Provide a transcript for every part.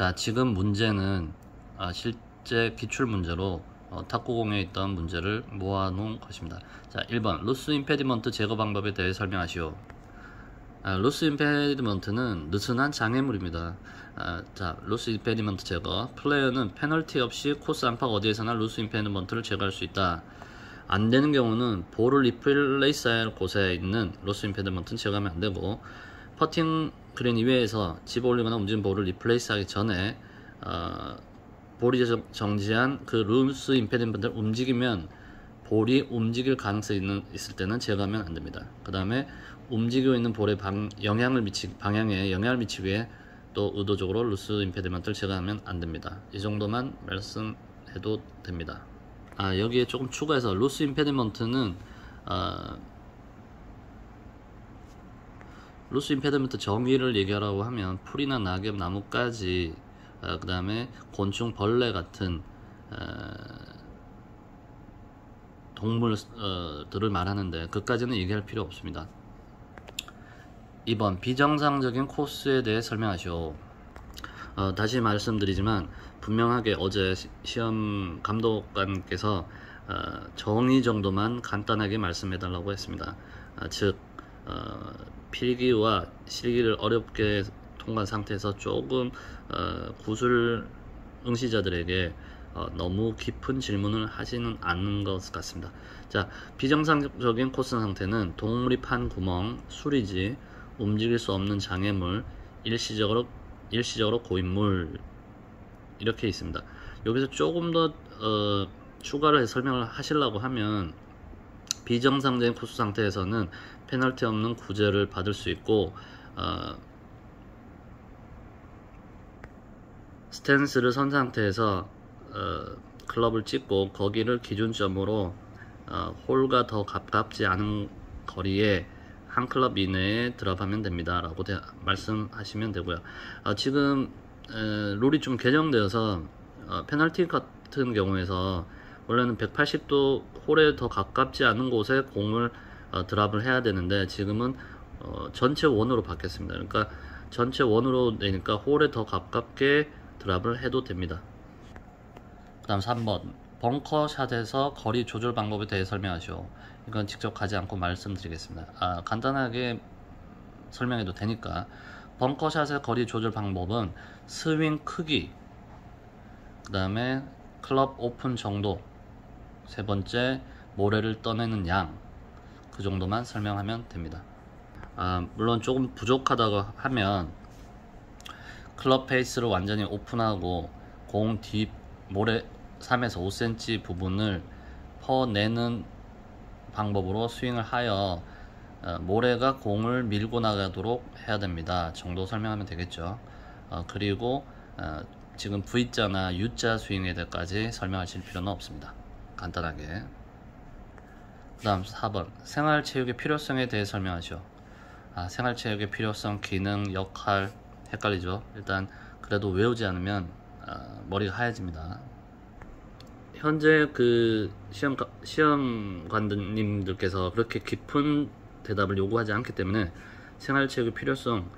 자, 지금 문제는 실제 기출 문제로 탁구공에 있던 문제를 모아놓은 것입니다. 자, 1번 로스 임페디먼트 제거 방법에 대해 설명하시오. 로스 임페디먼트는 느슨한 장애물입니다. 자, 로스 임페디먼트 제거. 플레이어는 페널티 없이 코스 안팎 어디에서나 로스 임페디먼트를 제거할 수 있다. 안 되는 경우는 볼을 리플레이스할 곳에 있는 로스 임페디먼트는 제거하면 안 되고, 퍼팅 그린 이외에서 집어 올리거나 움직이는 볼을 리플레이스하기 전에 볼이 정지한 그 로스 임페디먼트를 움직이면 볼이 움직일 가능성이 있을 때는 제거하면 안 됩니다. 그 다음에 움직이고 있는 볼에 방향에 영향을 미치기 위해 또 의도적으로 로스 임페디먼트를 제거하면 안 됩니다. 이 정도만 말씀해도 됩니다. 여기에 조금 추가해서 로스 임페디먼트는 로스 임페디먼트 정의를 얘기하라고 하면 풀이나 낙엽, 나뭇가지, 그 다음에 곤충, 벌레 같은 동물들을 말하는데 그까지는 얘기할 필요 없습니다. 2번 비정상적인 코스에 대해 설명하시오. 다시 말씀드리지만 분명하게 어제 시험 감독관께서 정의 정도만 간단하게 말씀해 달라고 했습니다. 즉 필기와 실기를 어렵게 통과한 상태에서 조금 구술 응시자들에게 너무 깊은 질문을 하지는 않는 것 같습니다. 자, 비정상적인 코스 상태는 동물이 판 구멍, 수리지, 움직일 수 없는 장애물, 일시적으로 고인물 이렇게 있습니다. 여기서 조금 더 추가로 해서 설명을 하시려고 하면 비정상적인 코스 상태에서는 페널티 없는 구제를 받을 수 있고 스탠스를 선 상태에서 클럽을 찍고 거기를 기준점으로 홀과 더 가깝지 않은 거리에 한 클럽 이내에 드랍하면 됩니다 라고 말씀하시면 되고요. 지금 룰이 좀 개정되어서 페널티 같은 경우에서 원래는 180도 홀에 더 가깝지 않은 곳에 공을 드랍을 해야 되는데 지금은 전체 원으로 바뀌었습니다. 그러니까 전체 원으로 되니까 홀에 더 가깝게 드랍을 해도 됩니다. 그 다음 3번 벙커샷에서 거리 조절 방법에 대해 설명하시오. 이건 직접 가지 않고 말씀드리겠습니다. 간단하게 설명해도 되니까 벙커샷의 거리 조절 방법은 스윙 크기, 그 다음에 클럽 오픈 정도, 세 번째 모래를 떠내는 양, 그 정도만 설명하면 됩니다. 물론 조금 부족하다고 하면 클럽 페이스를 완전히 오픈하고 공 뒷 모래 3에서 5cm 부분을 퍼내는 방법으로 스윙을 하여 모래가 공을 밀고 나가도록 해야 됩니다 정도 설명하면 되겠죠. 그리고 지금 V자나 U자 스윙에 대해까지 설명하실 필요는 없습니다. 간단하게. 그 다음 4번 생활체육의 필요성에 대해 설명하시오. 생활체육의 필요성, 기능, 역할 헷갈리죠. 일단 그래도 외우지 않으면 머리가 하얘집니다. 현재 그 시험관님들께서 그렇게 깊은 대답을 요구하지 않기 때문에 생활체육의 필요성,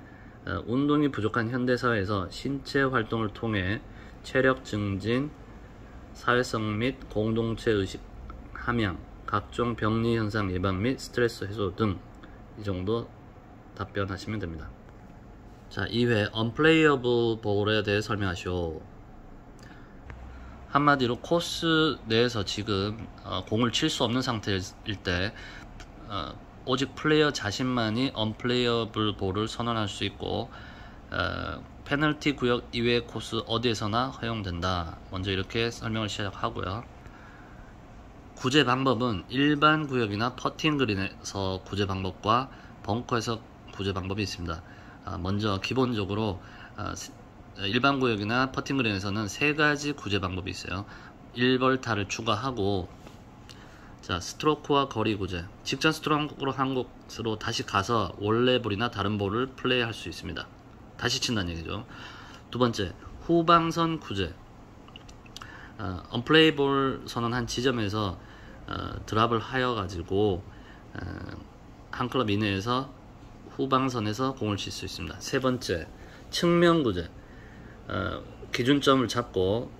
운동이 부족한 현대사회에서 신체 활동을 통해 체력 증진, 사회성 및 공동체 의식 함양, 각종 병리 현상 예방 및 스트레스 해소 등 이 정도 답변하시면 됩니다. 자, 2회 언플레이어블 볼에 대해 설명하시오. 한마디로 코스 내에서 지금 공을 칠 수 없는 상태일 때 오직 플레이어 자신만이 언플레이어블 볼을 선언할 수 있고 페널티 구역 이외의 코스 어디에서나 허용된다. 먼저 이렇게 설명을 시작하고요. 구제 방법은 일반 구역이나 퍼팅 그린에서 구제 방법과 벙커에서 구제 방법이 있습니다. 먼저 기본적으로 일반 구역이나 퍼팅 그린에서는 세 가지 구제 방법이 있어요. 1벌타를 추가하고, 자, 스트로크와 거리 구제, 직전 스트로크로 한 곳으로 다시 가서 원래 볼이나 다른 볼을 플레이할 수 있습니다. 다시 친다는 얘기죠. 두 번째, 후방선 구제. 언플레이 볼 선언한 지점에서 드랍을 하여 가지고 한 클럽 이내에서 후방선에서 공을 칠 수 있습니다. 세 번째, 측면 구제. 기준점을 잡고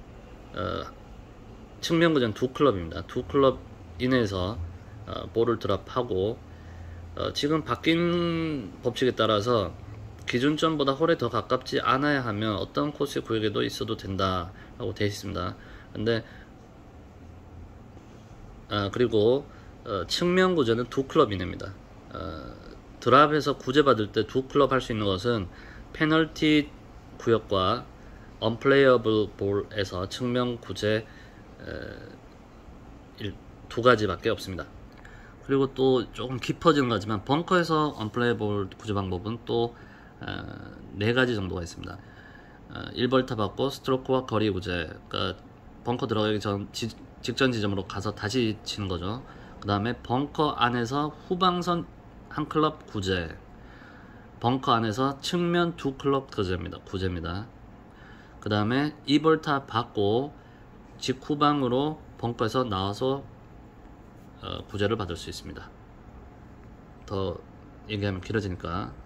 측면구제는 두 클럽입니다. 두 클럽 이내에서 볼을 드랍하고 지금 바뀐 법칙에 따라서 기준점보다 홀에 더 가깝지 않아야 하면 어떤 코스 구역에도 있어도 된다라고 되어 있습니다. 근데 그리고 측면 구제는 두 클럽 이내입니다. 드랍에서 구제받을 때 두 클럽 할 수 있는 것은 페널티 구역과 언플레이어블 볼에서 측면 구제 두 가지밖에 없습니다. 그리고 또 조금 깊어지는 거지만 벙커에서 언플레이어블 구제 방법은 또 네 가지 정도가 있습니다. 1벌타 받고 스트로크와 거리 구제, 그러니까 벙커 들어가기 직전 지점으로 가서 다시 치는 거죠. 그 다음에 벙커 안에서 후방선 한 클럽 구제, 벙커 안에서 측면 두 클럽 구제입니다. 그 다음에 2벌타 받고 직후방으로 벙커에서 나와서 구제를 받을 수 있습니다. 더 얘기하면 길어지니까.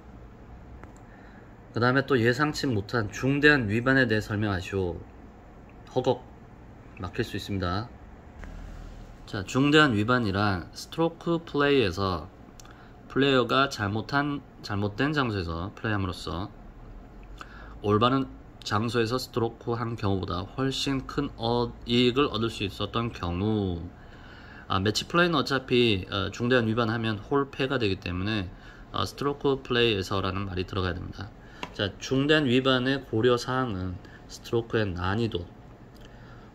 그 다음에 또 예상치 못한 중대한 위반에 대해 설명하시오. 허걱 막힐 수 있습니다. 자, 중대한 위반이란 스트로크 플레이에서 플레이어가 잘못된 장소에서 플레이함으로써 올바른 장소에서 스트로크 한 경우보다 훨씬 큰 이익을 얻을 수 있었던 경우. 매치 플레이는 어차피 중대한 위반하면 홀패가 되기 때문에 스트로크 플레이에서라는 말이 들어가야 됩니다. 자, 중대한 위반의 고려사항은 스트로크의 난이도,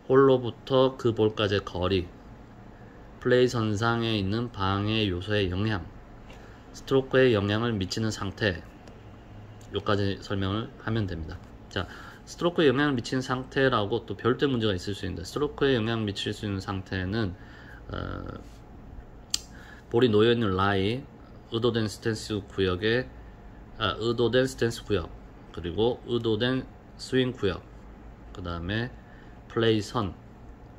홀로부터 그 볼까지의 거리, 플레이 선상에 있는 방해 요소의 영향, 스트로크에 영향을 미치는 상태, 요까지 설명을 하면 됩니다. 자, 스트로크에 영향을 미치는 상태라고 또 별도의 문제가 있을 수 있는데, 스트로크에 영향을 미칠 수 있는 상태는 볼이 놓여있는 라이, 의도된 스탠스 구역, 그리고 의도된 스윙 구역, 그 다음에 플레이 선,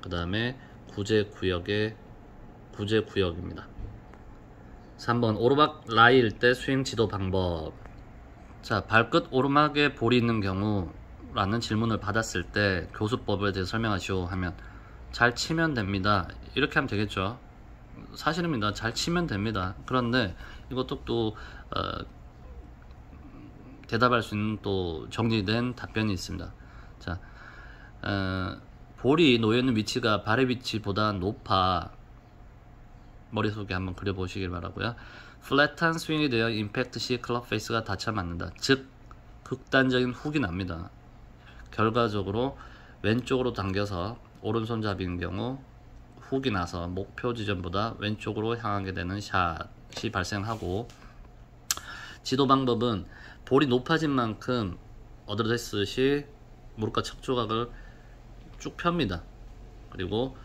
그 다음에 구제 구역입니다. 3번 오르막 라이일 때 스윙 지도 방법. 자, 발끝 오르막에 볼이 있는 경우 라는 질문을 받았을 때 교수법에 대해 설명하시오 하면 잘 치면 됩니다, 이렇게 하면 되겠죠. 사실입니다. 잘 치면 됩니다. 그런데 이것도 또 대답할 수 있는 또 정리된 답변이 있습니다. 자, 볼이 놓여있는 위치가 발의 위치보다 높아. 머릿속에 한번 그려보시길 바라고요. 플랫한 스윙이 되어 임팩트 시 클럽 페이스가 닿쳐 맞는다. 즉 극단적인 훅이 납니다. 결과적으로 왼쪽으로 당겨서 오른손잡이인 경우 훅이 나서 목표 지점보다 왼쪽으로 향하게 되는 샷이 발생하고, 지도 방법은 볼이 높아진 만큼 어드레스 시 무릎과 척 조각을 쭉 펴니다. 그리고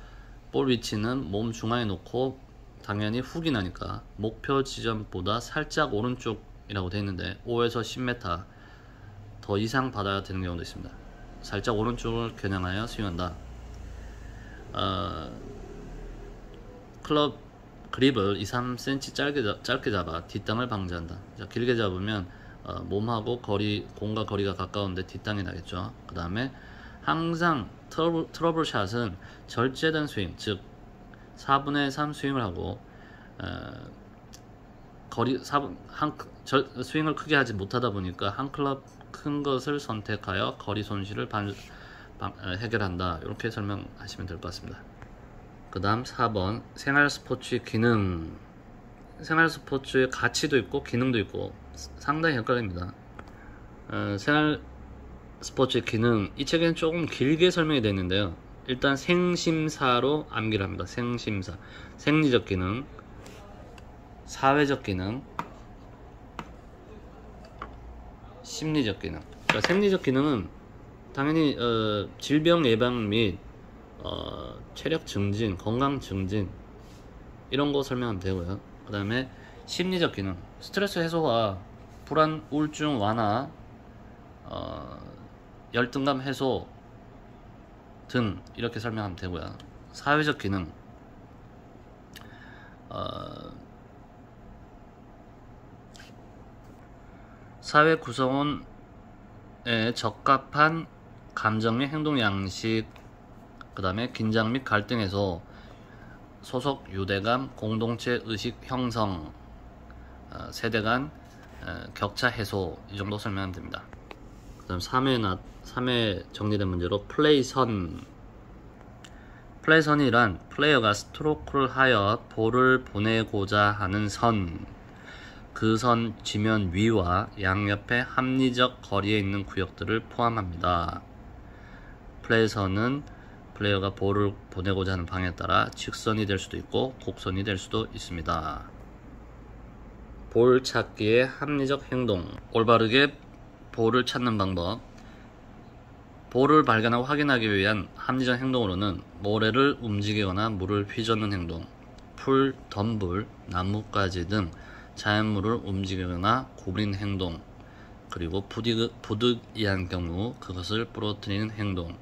볼 위치는 몸 중앙에 놓고 당연히 훅이 나니까 목표 지점보다 살짝 오른쪽이라고 되어 있는데 5에서 10m 더 이상 받아야 되는 경우도 있습니다. 살짝 오른쪽을 겨냥하여 스윙한다. 클럽 그립을 2-3cm 짧게 잡아 뒷땅을 방지한다. 자, 길게 잡으면 몸하고 공과 거리가 가까운데 뒷땅이 나겠죠. 그 다음에 항상 트러블 샷은 절제된 스윙, 즉 4분의 3 스윙을 하고 스윙을 크게 하지 못하다 보니까 한 클럽 큰 것을 선택하여 거리 손실을 해결한다. 이렇게 설명하시면 될 것 같습니다. 그 다음 4번 생활 스포츠의 기능. 생활 스포츠의 가치도 있고 기능도 있고 상당히 헷갈립니다. 생활 스포츠의 기능, 이 책에는 조금 길게 설명이 되어 있는데요. 일단 생심사로 암기를 합니다. 생심사. 생리적 기능, 사회적 기능, 심리적 기능. 그러니까 생리적 기능은 당연히 질병 예방 및 체력 증진, 건강 증진 이런 거 설명하면 되고요. 그 다음에 심리적 기능, 스트레스 해소와 불안, 우울증 완화, 열등감 해소 등 이렇게 설명하면 되고요. 사회적 기능, 사회 구성원에 적합한 감정 및 행동 양식, 그 다음에 긴장 및 갈등 해소, 소속 유대감, 공동체 의식 형성, 세대 간 격차 해소, 이 정도 설명하면 됩니다. 그 다음 3회 정리된 문제로 플레이선이란 플레이어가 스트로크를 하여 볼을 보내고자 하는 선, 그 선 지면 위와 양옆에 합리적 거리에 있는 구역들을 포함합니다. 플레이선은 플레이어가 볼을 보내고자 하는 방향에 따라 직선이 될 수도 있고 곡선이 될 수도 있습니다. 볼 찾기의 합리적 행동, 올바르게 볼을 찾는 방법. 볼을 발견하고 확인하기 위한 합리적 행동으로는 모래를 움직이거나 물을 휘젓는 행동, 풀, 덤불, 나뭇가지 등 자연물을 움직이거나 구부리는 행동, 그리고 부득이한 경우 그것을 부러뜨리는 행동,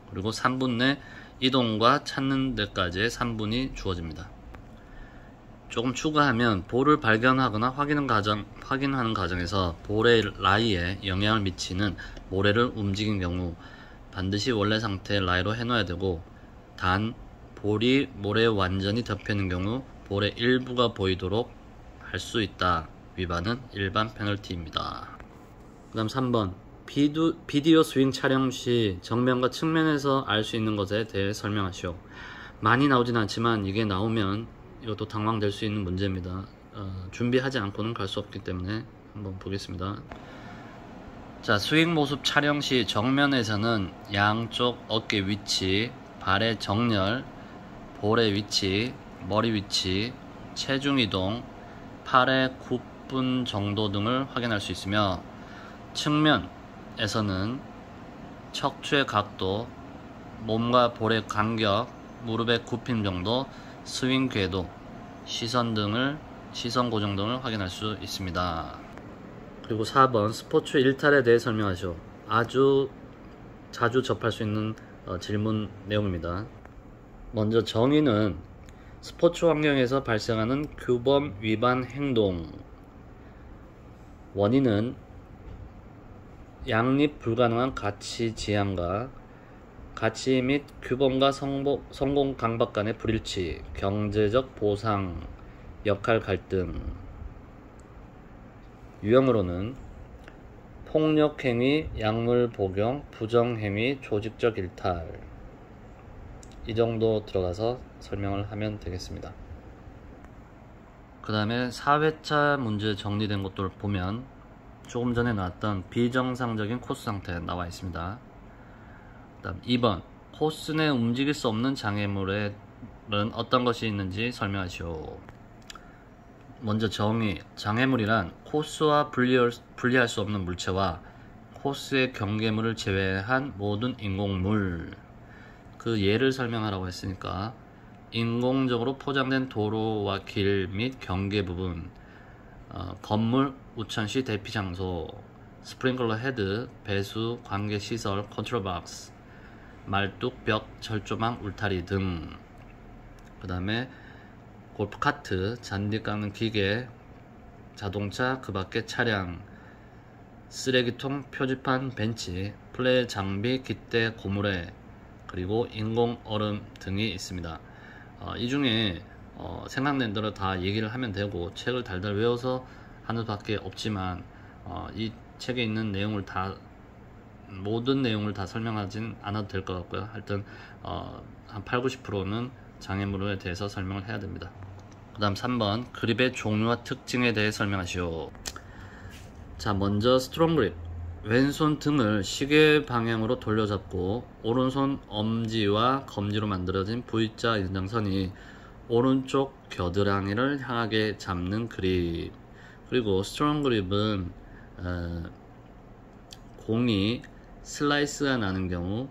그리고 3분 내 이동과 찾는 데까지의 3분이 주어집니다. 조금 추가하면 볼을 발견하거나 확인하는 과정에서 볼의 라이에 영향을 미치는 모래를 움직인 경우 반드시 원래 상태의 라이로 해놔야 되고, 단 볼이 모래에 완전히 덮여있는 경우 볼의 일부가 보이도록 할 수 있다. 위반은 일반 페널티입니다. 그 다음 3번 비디오 스윙 촬영 시 정면과 측면에서 알 수 있는 것에 대해 설명하시오. 많이 나오진 않지만 이게 나오면 이것도 당황될 수 있는 문제입니다. 준비하지 않고는 갈 수 없기 때문에 한번 보겠습니다. 자, 스윙 모습 촬영 시 정면에서는 양쪽 어깨 위치, 발의 정렬, 볼의 위치, 머리 위치, 체중 이동, 팔의 굽분 정도 등을 확인할 수 있으며, 측면에서는 척추의 각도, 몸과 볼의 간격, 무릎의 굽힘 정도, 스윙 궤도, 시선 고정 등을 확인할 수 있습니다. 그리고 4번 스포츠 일탈에 대해 설명하시오. 아주 자주 접할 수 있는 질문 내용입니다. 먼저 정의는 스포츠 환경에서 발생하는 규범 위반 행동, 원인은 양립 불가능한 가치 지향과 가치 및 규범과 성공 강박 간의 불일치, 경제적 보상, 역할 갈등. 유형으로는 폭력행위, 약물 복용, 부정행위, 조직적 일탈. 이 정도 들어가서 설명을 하면 되겠습니다. 그 다음에 4회차 문제 정리된 것들을 보면 조금 전에 나왔던 비정상적인 코스 상태 나와 있습니다. 그 다음 2번 코스 내 움직일 수 없는 장애물은 어떤 것이 있는지 설명하시오. 먼저 정의, 장애물이란 코스와 분리할 수 없는 물체와 코스의 경계물을 제외한 모든 인공물. 그 예를 설명하라고 했으니까 인공적으로 포장된 도로와 길 및 경계 부분, 건물, 우천시 대피 장소, 스프링클러 헤드, 배수, 관계 시설, 컨트롤 박스, 말뚝, 벽, 철조망, 울타리 등. 그 다음에 골프 카트, 잔디 깎는 기계, 자동차, 그 밖의 차량, 쓰레기통, 표지판, 벤치, 플레이 장비, 깃대, 고무래, 그리고 인공 얼음 등이 있습니다. 이 중에 생각난 대로 다 얘기를 하면 되고 책을 달달 외워서 하는 밖에 없지만 이 책에 있는 내용을 모든 내용을 다 설명하진 않아도 될 것 같고요. 하여튼 한 80~90%는 장애물에 대해서 설명을 해야 됩니다. 그 다음 3번 그립의 종류와 특징에 대해 설명하시오. 자, 먼저 스트롱 그립. 왼손 등을 시계 방향으로 돌려잡고 오른손 엄지와 검지로 만들어진 V자 연장선이 오른쪽 겨드랑이를 향하게 잡는 그립. 그리고 스트롱 그립은 공이 슬라이스가 나는 경우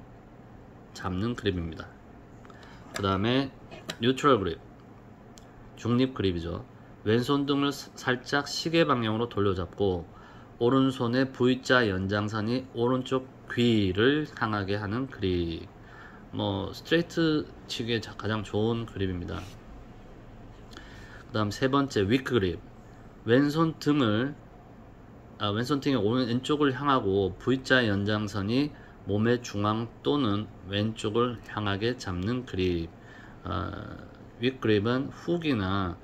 잡는 그립입니다. 그 다음에 뉴트럴 그립, 중립 그립이죠. 왼손 등을 살짝 시계 방향으로 돌려잡고 오른손의 V자 연장선이 오른쪽 귀를 향하게 하는 그립. 스트레이트 치기에 가장 좋은 그립입니다. 그 다음 세 번째 위크 그립. 왼손 등이 왼쪽을 향하고 V자 연장선이 몸의 중앙 또는 왼쪽을 향하게 잡는 그립. 윗그립은 훅이나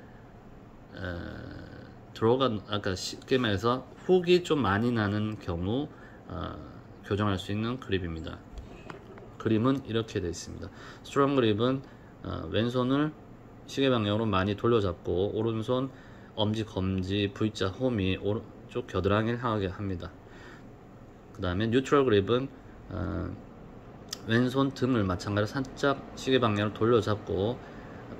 들어간, 아까 쉽게 말해서 훅이 좀 많이 나는 경우 교정할 수 있는 그립입니다. 그립은 이렇게 되어 있습니다. 스트롱 그립은 왼손을 시계 방향으로 많이 돌려잡고 오른손 엄지, 검지, V자, 홈이 오른쪽 겨드랑이를 향하게 합니다. 그 다음에 뉴트럴 그립은 왼손 등을 마찬가지로 살짝 시계 방향으로 돌려잡고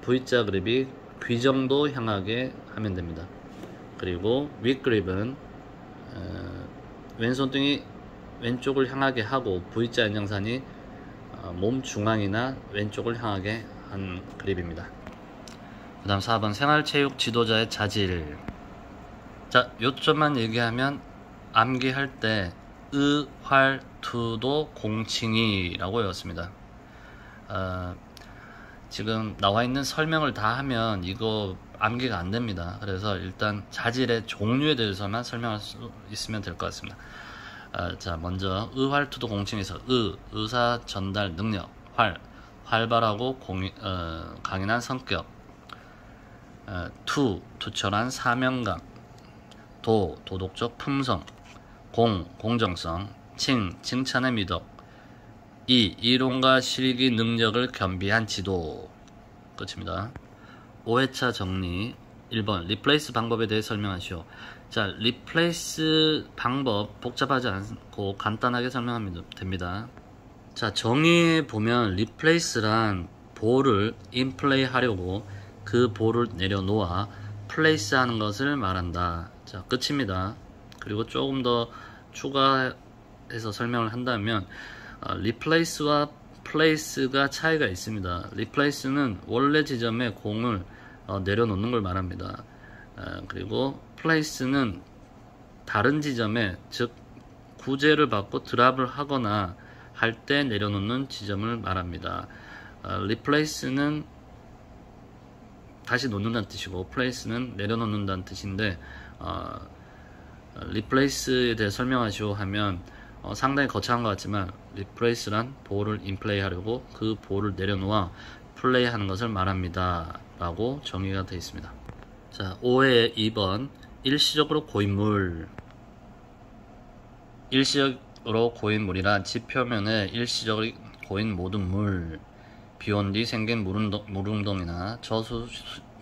V자 그립이 귀 정도 향하게 하면 됩니다. 그리고 윗 그립은 왼손 등이 왼쪽을 향하게 하고 V자 연장선이 몸 중앙이나 왼쪽을 향하게 한 그립입니다. 그 다음 4번 생활체육 지도자의 자질. 자, 요점만 얘기하면 암기할 때 의활투도 공칭이라고 외웠습니다. 지금 나와 있는 설명을 다 하면 이거 암기가 안 됩니다. 그래서 일단 자질의 종류에 대해서만 설명할 수 있으면 될 것 같습니다. 자, 먼저 의활투도 공칭에서 의사 전달 능력, 활발하고 강인한 성격, 투철한 사명감, 도덕적 품성, 공정성, 칭찬의 미덕, 이론과 실기 능력을 겸비한 지도. 끝입니다. 5회차 정리. 1번 리플레이스 방법에 대해 설명하시오. 자, 리플레이스 방법 복잡하지 않고 간단하게 설명하면 됩니다. 자, 정의에 보면 리플레이스란 볼을 인플레이 하려고 그 볼을 내려놓아 플레이스 하는 것을 말한다. 자, 끝입니다. 그리고 조금 더 추가해서 설명을 한다면 리플레이스와 플레이스가 차이가 있습니다. 리플레이스는 원래 지점에 공을 내려놓는 걸 말합니다. 그리고 플레이스는 다른 지점에, 즉 구제를 받고 드랍을 하거나 할 때 내려놓는 지점을 말합니다. 리플레이스는 다시 놓는다는 뜻이고 플레이스는 내려놓는다는 뜻인데 리플레이스에 대해 설명하시오 하면 상당히 거창한 것 같지만 리플레이스란 볼을 인플레이 하려고 그 볼을 내려놓아 플레이 하는 것을 말합니다 라고 정의가 되어 있습니다. 자, 5회 2번 일시적으로 고인 물. 일시적으로 고인 물이란 지표면에 일시적으로 고인 모든 물, 비온 뒤 생긴 물운동이나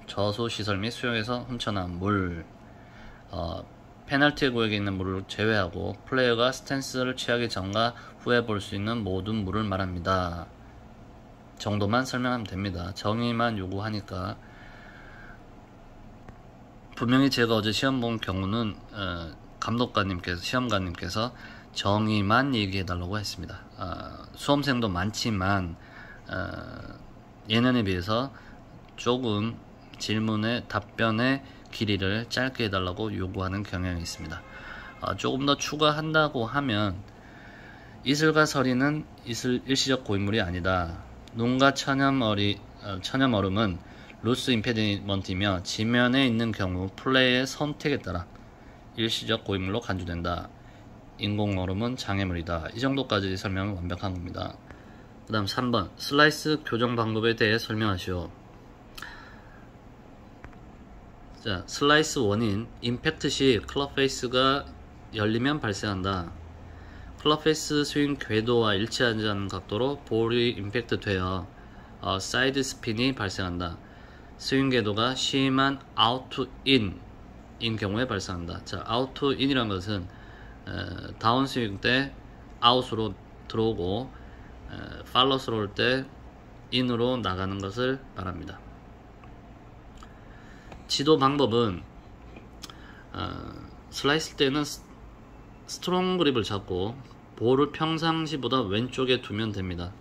저수시설 및 수용에서 훔쳐난 물, 페널티 구역에 있는 물을 제외하고 플레이어가 스탠스를 취하기 전과 후에 볼 수 있는 모든 물을 말합니다. 정도만 설명하면 됩니다. 정의만 요구하니까. 분명히 제가 어제 시험 본 경우는 시험관님께서 정의만 얘기해 달라고 했습니다. 수험생도 많지만 예년에 비해서 조금 질문의 답변의 길이를 짧게 해달라고 요구하는 경향이 있습니다. 조금 더 추가한다고 하면 이슬과 서리는 일시적 고인물이 아니다. 눈과 천연얼음은 루스 임페디먼트이며 지면에 있는 경우 플레이의 선택에 따라 일시적 고인물로 간주된다. 인공얼음은 장애물이다. 이 정도까지 설명은 완벽한 겁니다. 그 다음 3번 슬라이스 교정 방법에 대해 설명하시오. 자, 슬라이스 원인 임팩트 시 클럽 페이스가 열리면 발생한다. 클럽 페이스 스윙 궤도와 일치하지 않는 각도로 볼이 임팩트 되어 사이드 스핀이 발생한다. 스윙 궤도가 심한 아웃 투 인 경우에 발생한다. 자, 아웃 투 인이라는 것은 다운 스윙 때 아웃으로 들어오고 팔로스로 올 때 인으로 나가는 것을 말합니다. 지도 방법은 슬라이스 때는 스트롱 그립을 잡고 볼을 평상시보다 왼쪽에 두면 됩니다.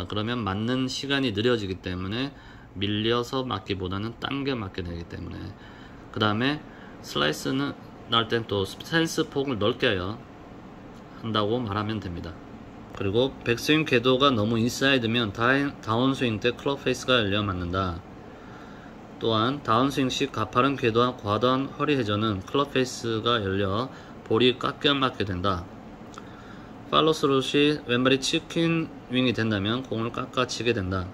그러면 맞는 시간이 느려지기 때문에 밀려서 맞기보다는 당겨 맞게 되기 때문에. 그 다음에 슬라이스는 날 땐 또 스탠스 폭을 넓게 한다고 말하면 됩니다. 그리고 백스윙 궤도가 너무 인사이드면 다운스윙 때 클럽 페이스가 열려 맞는다. 또한 다운스윙 시 가파른 궤도와 과도한 허리 회전은 클럽 페이스가 열려 볼이 깎여 맞게 된다. 팔로스롯이 왼발이 치킨 윙이 된다면 공을 깎아치게 된다.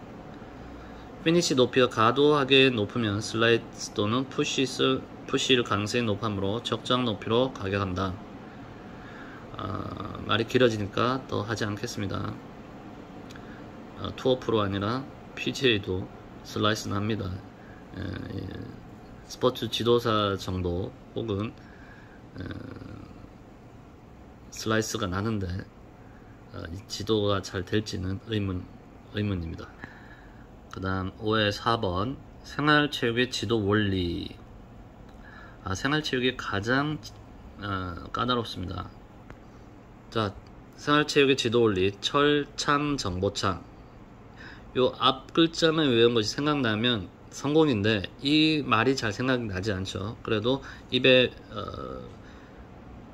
피니시 높이가 과도하게 높으면 슬라이스 또는 푸시일 가능성이 높으므로 적정 높이로 가격한다. 말이 길어지니까 더 하지 않겠습니다. 투어 프로 아니라 PGA도 슬라이스는 합니다. 스포츠 지도사 정도 혹은 슬라이스가 나는데 지도가 잘 될지는 의문입니다. 그 다음 5회 4번 생활체육의 지도 원리. 생활체육이 가장 까다롭습니다. 자, 생활체육의 지도 원리 철, 참, 정보창. 요 앞 글자만 외운 것이 생각나면 성공인데 이 말이 잘 생각나지 않죠. 그래도 입에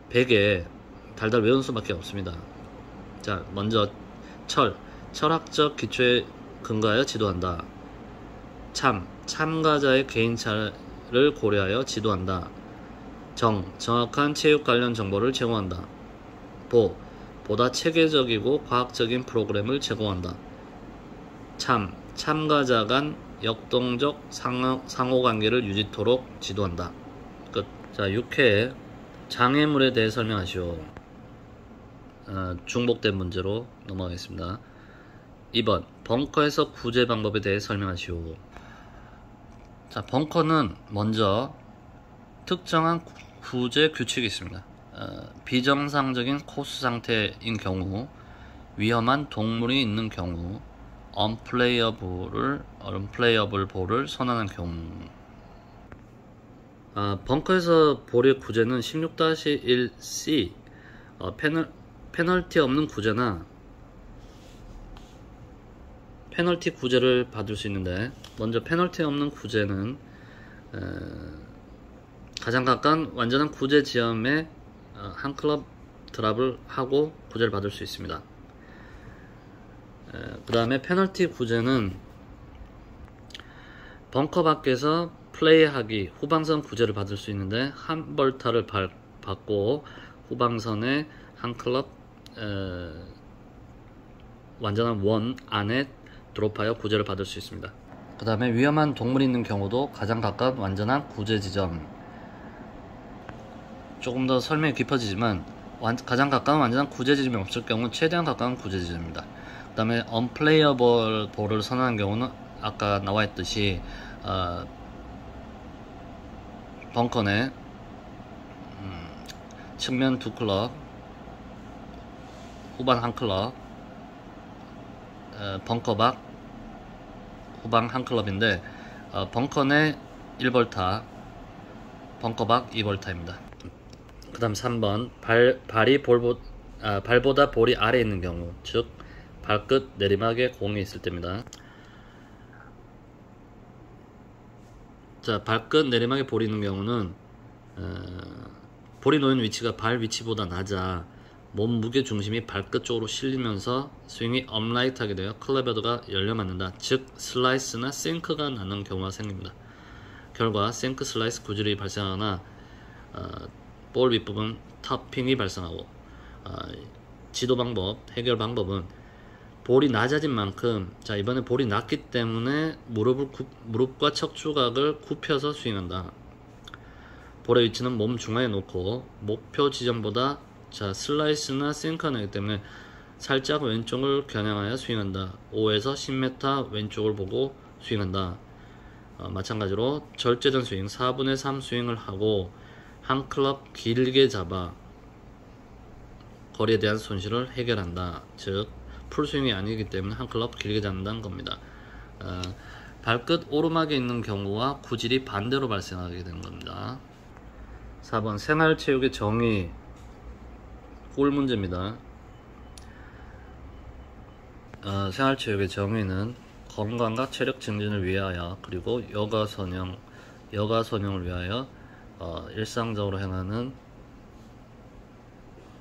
베개 달달 외운 수밖에 없습니다. 자, 먼저 철학적 기초에 근거하여 지도한다. 참가자의 개인차를 고려하여 지도한다. 정확한 체육 관련 정보를 제공한다. 보다 체계적이고 과학적인 프로그램을 제공한다. 참가자 간 역동적 상호관계를 유지토록 지도한다. 끝. 자, 6회 장애물에 대해 설명하시오. 중복된 문제로 넘어가겠습니다. 2번 벙커에서 구제 방법에 대해 설명하시오. 자, 벙커는 먼저 특정한 구제 규칙이 있습니다. 비정상적인 코스 상태인 경우, 위험한 동물이 있는 경우, 언플레이어블 볼을 선언한 경우. 벙커에서 볼의 구제는 16-1C 페널티 없는 구제나 페널티 구제를 받을 수 있는데, 먼저 페널티 없는 구제는 가장 가까운 완전한 구제 지점에 한 클럽 드랍을 하고 구제를 받을 수 있습니다. 그 다음에 페널티 구제는 벙커 밖에서 플레이하기 후방선 구제를 받을 수 있는데, 한 벌타를 받고 후방선에 한 클럽 완전한 원 안에 드롭하여 구제를 받을 수 있습니다. 그 다음에 위험한 동물이 있는 경우도 가장 가까운 완전한 구제 지점. 조금 더 설명이 깊어지지만 가장 가까운 완전한 구제 지점이 없을 경우 최대한 가까운 구제 지점입니다. 그 다음에 언플레이어블 볼을 선언한 경우는 아까 나와있듯이 벙커 내 측면 2클럽, 후반 1클럽, 벙커 밖 후방 1클럽인데, 벙커 내 1벌타, 벙커 밖 2벌타입니다. 그 다음 3번 발보다 볼이 아래에 있는 경우, 즉 발끝 내리막에 공이 있을 때입니다. 자, 발끝 내리막에 볼이 있는 경우는 볼이 놓인 위치가 발 위치보다 낮아 몸 무게 중심이 발끝 쪽으로 실리면서 스윙이 업라이트하게 되어 클럽헤드가 열려 맞는다. 즉 슬라이스나 싱크가 나는 경우가 생깁니다. 결과 싱크 슬라이스 구질이 발생하거나 볼 윗부분 터핑이 발생하고, 지도 방법, 해결 방법은 볼이 낮아진 만큼, 자, 이번에 볼이 낮기 때문에 무릎과 척추각을 굽혀서 스윙한다. 볼의 위치는 몸 중앙에 놓고 목표 지점보다 슬라이스나 싱크가 나기 때문에 살짝 왼쪽을 겨냥하여 스윙한다. 5에서 10m 왼쪽을 보고 스윙한다. 마찬가지로 절제된 스윙 4분의 3 스윙을 하고 한 클럽 길게 잡아 거리에 대한 손실을 해결한다. 즉 풀스윙이 아니기 때문에 한 클럽 길게 잡는다는 겁니다. 발끝 오르막에 있는 경우와 구질이 반대로 발생하게 되는 겁니다. 4번 생활체육의 정의. 꿀 문제입니다. 생활체육의 정의는 건강과 체력 증진을 위하여, 그리고 여가선용을 위하여 일상적으로 행하는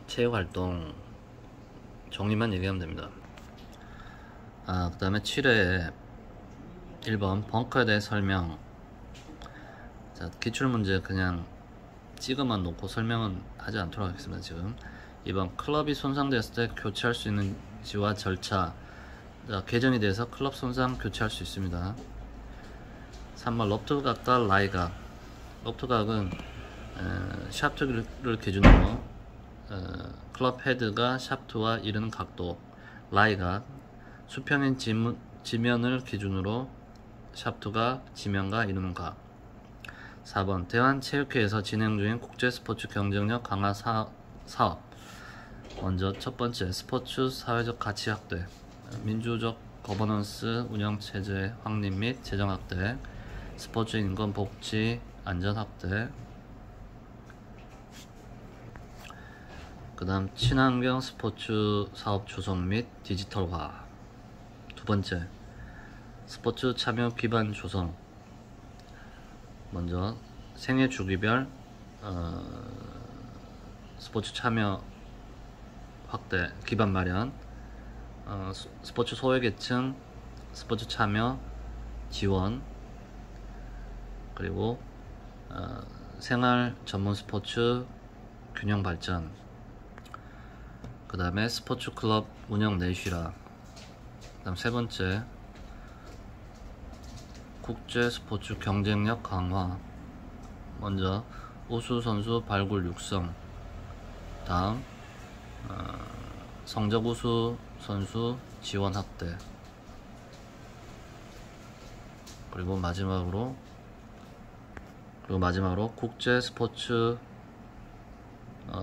체육활동 정의만 얘기하면 됩니다. 그 다음에 7회 1번 벙커에 대해 설명. 자, 기출문제 그냥 찍어만 놓고 설명은 하지 않도록 하겠습니다. 지금 2번 클럽이 손상되었을 때 교체할 수 있는지와 절차. 자, 개정이 돼서 클럽 손상 교체할 수 있습니다. 3번 로프트각과 라이각. 로프트각은 샤프트를 기준으로 클럽 헤드가 샤프트와 이르는 각도. 라이각 수평인 지면을 기준으로 샤프트가 지면과 이르는 각. 4번 대한체육회에서 진행 중인 국제 스포츠 경쟁력 강화 사업. 먼저 첫 번째, 스포츠 사회적 가치 확대, 민주적 거버넌스 운영 체제 확립 및 재정 확대, 스포츠 인권 복지 안전 확대. 그 다음 친환경 스포츠 사업 조성 및 디지털화. 두 번째, 스포츠 참여 기반 조성. 먼저 생애 주기별 스포츠 참여 확대 기반 마련, 스포츠 소외계층 스포츠 참여 지원, 그리고 생활 전문 스포츠 균형 발전. 그 다음에 스포츠 클럽 운영 내실화. 그 다음 세 번째, 국제 스포츠 경쟁력 강화. 먼저 우수 선수 발굴 육성, 다음 성적 우수 선수 지원 확대, 그리고 마지막으로 국제 스포츠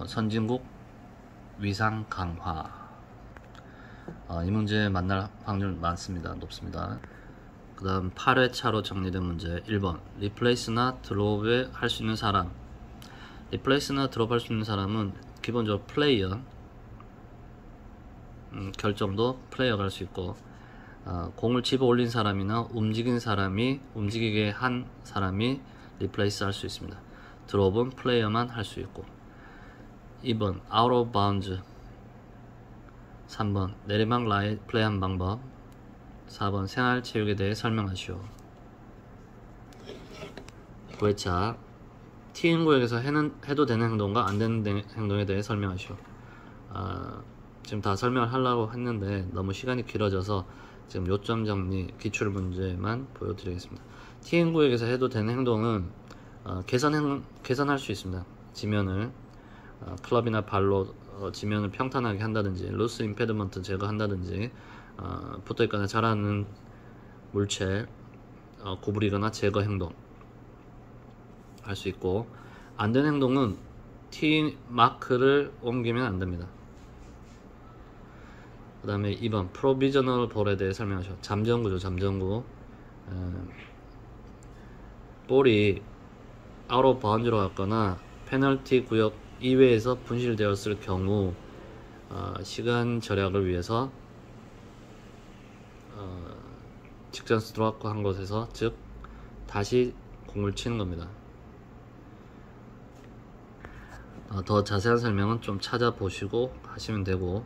선진국 위상 강화. 이 문제 만날 확률 높습니다. 그 다음 8회차로 정리된 문제. 1번 리플레이스나 드롭을 할 수 있는 사람. 리플레이스나 드롭 할 수 있는 사람은 기본적으로 플레이어, 결정도 플레이어가 할 수 있고, 공을 집어 올린 사람이나 움직이게 한 사람이 리플레이스 할 수 있습니다. 드롭은 플레이어만 할 수 있고. 2번 out of bounds. 3번 내리막 라인 플레이한 방법. 4번 생활체육에 대해 설명하시오. 9회차 티인 구역에서 해도 되는 행동과 안 되는 행동에 대해 설명하시오. 지금 다 설명을 하려고 했는데 너무 시간이 길어져서 지금 요점 정리 기출 문제만 보여드리겠습니다. 티인 구역에서 해도 되는 행동은 개선할 수 있습니다. 지면을 클럽이나 발로 지면을 평탄하게 한다든지, 루스 임페드먼트 제거한다든지, 붙어있거나 자라는 물체 구부리거나 제거 행동 할 수 있고, 안 되는 행동은 티 마크를 옮기면 안 됩니다. 그 다음에 2번 프로비저널 볼에 대해 설명하죠. 잠정구죠. 잠정구. 볼이 아웃 오브 바운드로 갔거나 페널티 구역 이외에서 분실되었을 경우 시간 절약을 위해서 직전 스트로크 한 곳에서, 즉 다시 공을 치는 겁니다. 더 자세한 설명은 좀 찾아보시고 하시면 되고.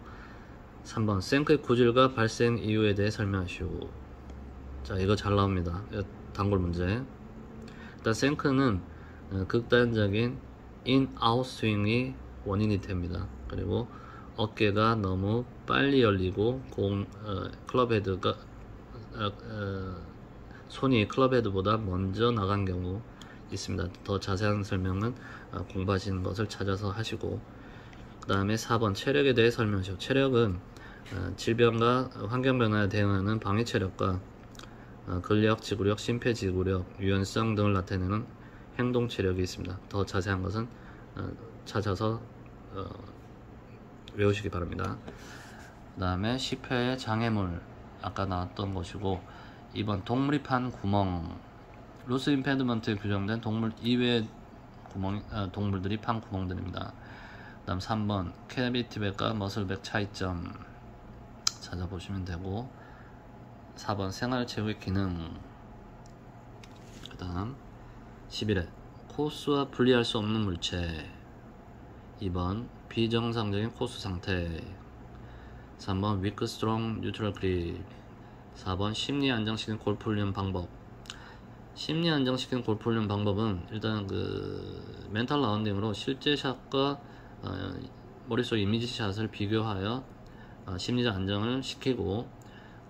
3번 생크의 구질과 발생 이유에 대해 설명하시오. 자, 이거 잘 나옵니다. 단골 문제. 일단 생크는 극단적인 인-아웃 스윙이 원인이 됩니다. 그리고 어깨가 너무 빨리 열리고 클럽 헤드가 손이 클럽 헤드보다 먼저 나간 경우 있습니다. 더 자세한 설명은 공부하시는 것을 찾아서 하시고. 그 다음에 4번 체력에 대해 설명하시오. 체력은 질병과 환경 변화에 대응하는 방위 체력과 근력, 지구력, 심폐지구력, 유연성 등을 나타내는 행동 체력이 있습니다. 더 자세한 것은 찾아서 외우시기 바랍니다. 그 다음에 10회의 장애물, 아까 나왔던 것이고. 2번 동물이 판 구멍. 루스 임페드먼트에 규정된 동물 이외의 동물들이 판 구멍들입니다. 그 다음 3번 캐비티백과 머슬백 차이점 찾아보시면 되고. 4번 생활체육의 기능. 그 다음 11회 코스와 분리할 수 없는 물체. 2번 비정상적인 코스 상태. 3번 위크 스트롱 뉴트럴 그립. 4번 심리 안정시키는 골프 훈련 방법. 심리 안정시키는 골프 훈련 방법은 일단 멘탈 라운딩으로 실제 샷과 머릿속 이미지샷을 비교하여 심리적 안정을 시키고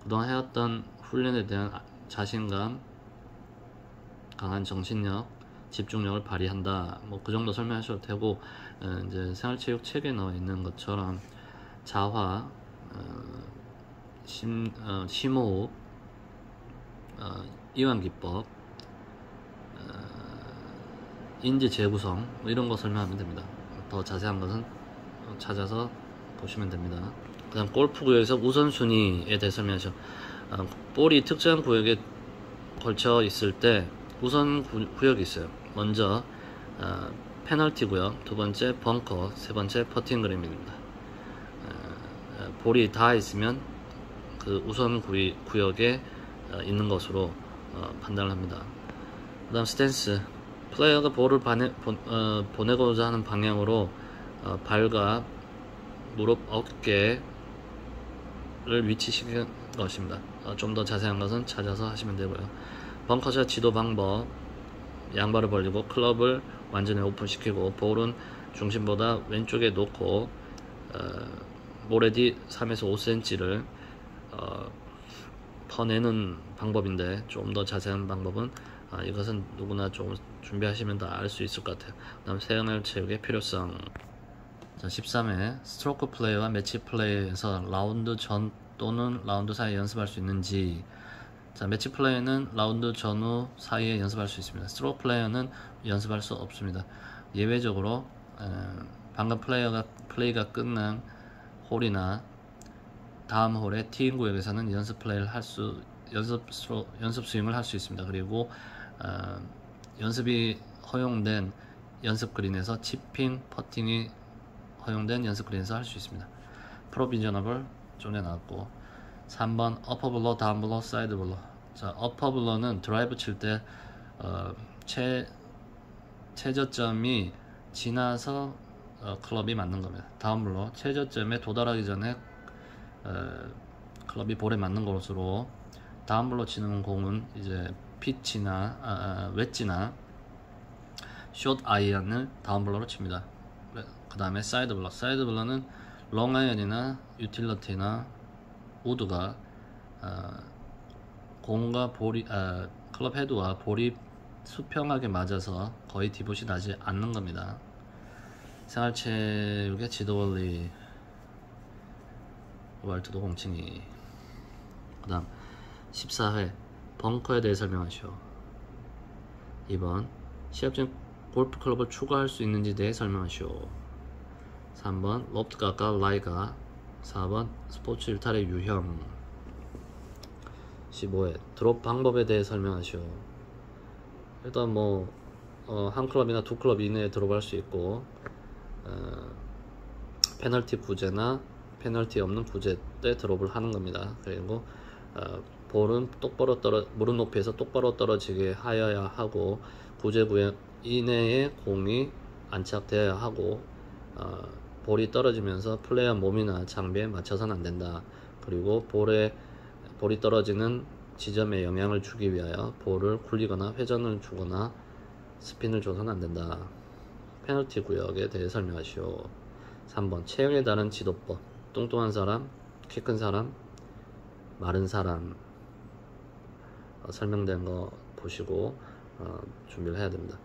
그동안 해왔던 훈련에 대한 자신감, 강한 정신력, 집중력을 발휘한다. 뭐 그 정도 설명하셔도 되고, 이제 생활체육 책에 나와 있는 것처럼 자화, 심호흡, 이완기법, 인지 재구성 뭐 이런 거 설명하면 됩니다. 더 자세한 것은 찾아서 보시면 됩니다. 그 다음 골프 구역에서 우선순위에 대해 설명하죠. 볼이 특정한 구역에 걸쳐 있을 때 우선 구역이 있어요. 먼저 페널티 구역, 두 번째 벙커, 세 번째 퍼팅 그린입니다. 볼이 다 있으면 그 우선 구역에 있는 것으로 판단을 합니다. 그 다음 스탠스, 플레이어가 볼을 보내고자 하는 방향으로 발과 무릎, 어깨를 위치시키는 것입니다. 좀 더 자세한 것은 찾아서 하시면 되고요. 벙커샷 지도 방법, 양발을 벌리고 클럽을 완전히 오픈시키고 볼은 중심보다 왼쪽에 놓고 모래뒤 3에서 5cm를 퍼내는 방법인데, 좀 더 자세한 방법은 이것은 누구나 좀 준비하시면 다 알 수 있을 것 같아요. 그 다음 생활체육의 필요성. 자, 13회 스트로크 플레이와 매치 플레이에서 라운드 전 또는 라운드 사이에 연습할 수 있는지. 자, 매치 플레이는 라운드 전후 사이에 연습할 수 있습니다. 스트로크 플레이어는 연습할 수 없습니다. 예외적으로 방금 플레이가 끝난 홀이나 다음 홀의 티인 구역에서는 연습 스윙을 할 수 있습니다. 그리고 연습이 허용된 연습 그린에서 치핑, 퍼팅이 허용된 연습 그린에서 할 수 있습니다. 프로비저너블 좀 전에 나왔고, 3번 어퍼 블러, 다운 블러, 사이드 블러. 자, 어퍼 블러는 드라이브 칠 때 최저점이 지나서 클럽이 맞는 겁니다. 다운 블러, 최저점에 도달하기 전에 클럽이 볼에 맞는 것으로, 다운 블러 치는 공은 이제 피치나 웨지나 숏 아이언을 다운 블러로 칩니다. 그 다음에 사이드 블러는 롱 아이언이나 유틸리티나 우드가 공과 볼이 클럽 헤드와 볼이 수평하게 맞아서 거의 디봇이 나지 않는 겁니다. 생활체육의 지도원리 월트도 공칭이. 그 다음 14회 벙커에 대해 설명하시오. 2번 시합 중 골프 클럽을 추가할 수 있는지에 대해 설명하시오. 3번 로프트가 라이가. 4번 스포츠 일탈의 유형. 15회 드롭 방법에 대해 설명하시오. 일단 한 클럽이나 두 클럽 이내에 드롭할 수 있고, 페널티 구제나 페널티 없는 구제 때 드롭을 하는 겁니다. 그리고 볼은 무릎 높이에서 똑바로 떨어지게 하여야 하고, 구제 구역 이내에 공이 안착되어야 하고, 볼이 떨어지면서 플레이어 몸이나 장비에 맞춰서는 안 된다. 그리고 볼이 떨어지는 지점에 영향을 주기 위하여 볼을 굴리거나 회전을 주거나 스핀을 줘서는 안 된다. 페널티 구역에 대해 설명하시오. 3번 체형에 따른 지도법. 뚱뚱한 사람, 키 큰 사람, 마른 사람 설명된 거 보시고 준비를 해야 됩니다.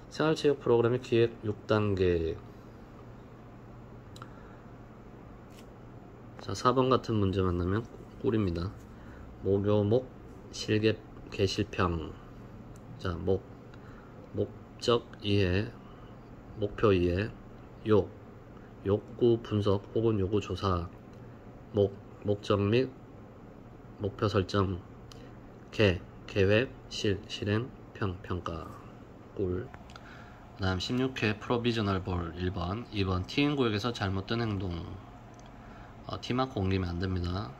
생활체육 프로그램의 기획 6단계. 자, 4번 같은 문제 만나면 꿀입니다. 목요목 실개 개실평. 자, 목적 이해, 목표 이해, 욕구 분석 혹은 요구 조사, 목적 및 목표 설정, 계획, 실행, 평가. 꿀. 그 다음 16회 프로비저널 볼 1번. 2번 티인 구역에서 잘못된 행동. 티마크 옮기면 안됩니다.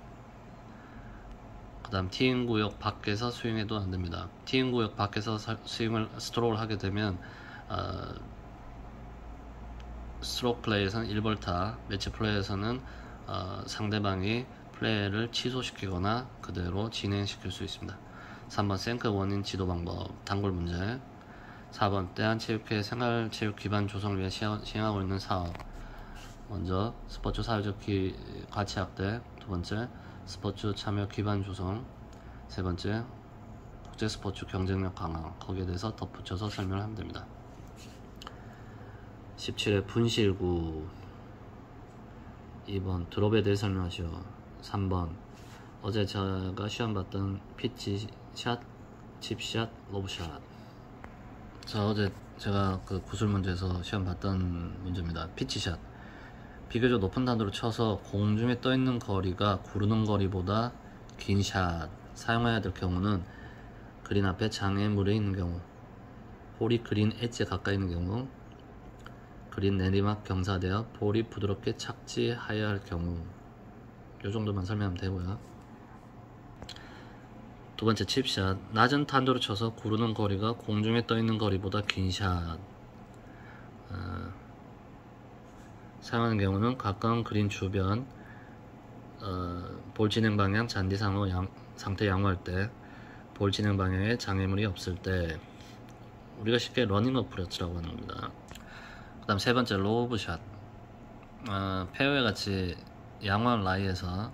그 다음 티인 구역 밖에서 스윙해도 안됩니다. 티인 구역 밖에서 스트로크를 하게 되면 스트로크 플레이에서는 1벌타, 매치 플레이에서는 상대방이 플레이를 취소시키거나 그대로 진행시킬 수 있습니다. 3번 생크 원인 지도 방법 단골 문제. 4번 대한체육회 생활체육 기반 조성을 위해 시행하고 있는 사업. 먼저 스포츠 사회적 가치 확대, 두 번째 스포츠 참여 기반 조성, 세 번째 국제 스포츠 경쟁력 강화, 거기에 대해서 덧붙여서 설명을 하면 됩니다. 17회 분실구, 2번 드롭에 대해 설명하시오. 3번 어제 제가 시험 봤던 피치샷, 칩샷, 로브샷. 자, 어제 제가 그 구술 문제에서 시험 봤던 문제입니다. 피치샷, 비교적 높은 탄도로 쳐서 공중에 떠있는 거리가 구르는 거리보다 긴 샷 사용해야 될 경우는 그린 앞에 장애물이 있는 경우, 홀이 그린 엣지에 가까이 있는 경우, 그린 내리막 경사되어 볼이 부드럽게 착지해야 할 경우, 이 정도만 설명하면 되고요. 두 번째 칩샷, 낮은 탄도로 쳐서 구르는 거리가 공중에 떠있는 거리보다 긴 샷 사용하는 경우는 가까운 그린 주변, 볼 진행 방향 잔디 상태 양호할 때, 볼 진행 방향에 장애물이 없을 때, 우리가 쉽게 러닝 어프로치라고 하는 겁니다. 그 다음 세 번째 로브샷, 페어웨이 같이 양호한 라이에서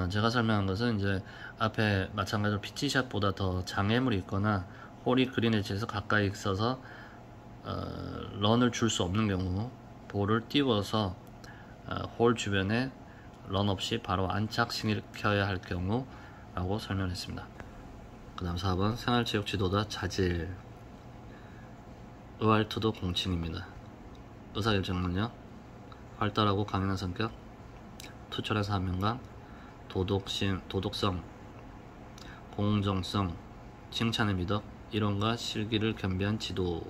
제가 설명한 것은 이제 앞에 마찬가지로 피치샷보다 더 장애물이 있거나 홀이 그린 엣지에서 가까이 있어서 런을 줄 수 없는 경우, 볼을 띄워서 홀 주변에 런 없이 바로 안착시켜야 할 경우 라고 설명했습니다. 그 다음 4번 생활체육 지도자 자질, 의활투도 공칭입니다. 의사결정능력, 활달하고 강인한 성격, 투철한 사명감, 도덕성, 공정성, 칭찬의 미덕, 이론과 실기를 겸비한 지도.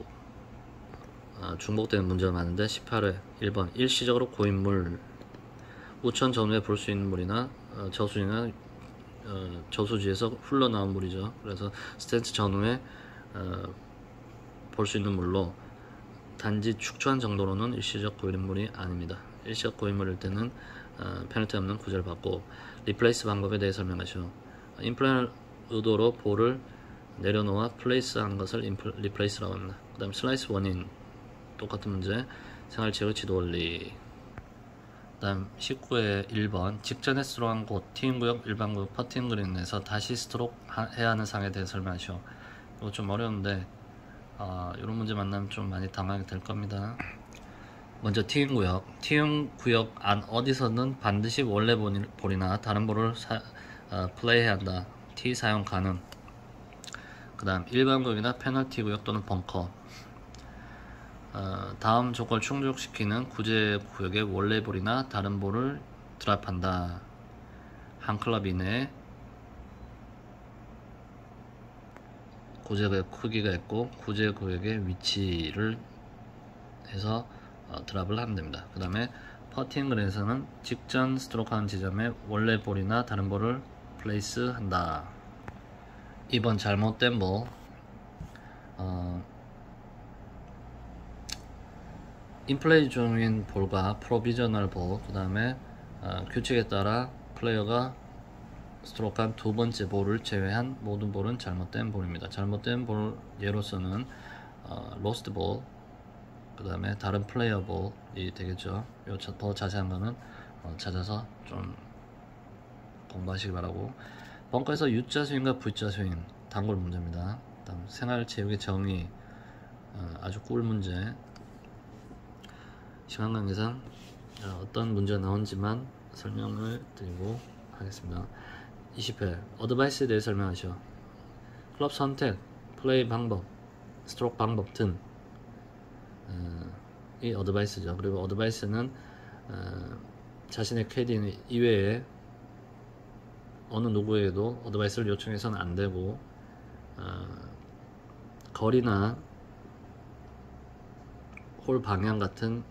중복되는 문제가 많은데 18회 1번 일시적으로 고인물, 우천 전후에 볼 수 있는 물이나 저수지나 저수지에서 흘러나온 물이죠. 그래서 스탠스 전후에 볼 수 있는 물로 단지 축소한 정도로는 일시적 고인물이 아닙니다. 일시적 고인물일 때는 페널티 없는 구제를 받고, 리플레이스 방법에 대해 설명하시오. 인플레이를 의도로 볼을 내려놓아 플레이스 한 것을 리플레이스라고 합니다. 그 다음 슬라이스 원인, 똑같은 문제, 생활체육 지도 원리. 그 다음 19회 1번 직전에 스트로크한 곳, 티인구역, 일반구역, 퍼팅 그린에서 다시 스트로크 해야 하는 상에 대해 설명하시오. 이거 좀 어려운데 이런 문제 만나면 좀 많이 당하게 될 겁니다. 먼저 티인구역, 티인구역 안 어디서든 반드시 원래 볼이나 다른 볼을 플레이해야 한다. 티 사용 가능. 그 다음 일반구역이나 페널티 구역 또는 벙커, 다음 조건을 충족시키는 구제 구역에 원래 볼이나 다른 볼을 드랍한다. 한 클럽 이내에 구제구역 크기가 있고 구제 구역의 위치를 해서 드랍을 하면 됩니다. 그 다음에 퍼팅 그린에서는 직전 스트로크하는 지점에 원래 볼이나 다른 볼을 플레이스 한다. 2번 잘못된 볼, 인플레이 중인 볼과 프로비저널 볼, 그 다음에 규칙에 따라 플레이어가 스트로크한 두 번째 볼을 제외한 모든 볼은 잘못된 볼입니다. 잘못된 볼 예로서는 로스트 볼, 그 다음에 다른 플레이어 볼이 되겠죠. 더 자세한 거는 찾아서 좀 공부하시기 바라고. 벙커에서 U자 스윙과 V자 스윙, 단골 문제입니다. 다음 생활체육의 정의, 아주 꿀 문제. 시간 관계상 어떤 문제가 나온지만 설명을 드리고 하겠습니다. 20회 어드바이스에 대해 설명하시오. 클럽 선택, 플레이 방법, 스트로크 방법 등 이 어드바이스죠. 그리고 어드바이스는 자신의 캐디 이외에 어느 누구에게도 어드바이스를 요청해서는 안 되고, 거리나 홀 방향 같은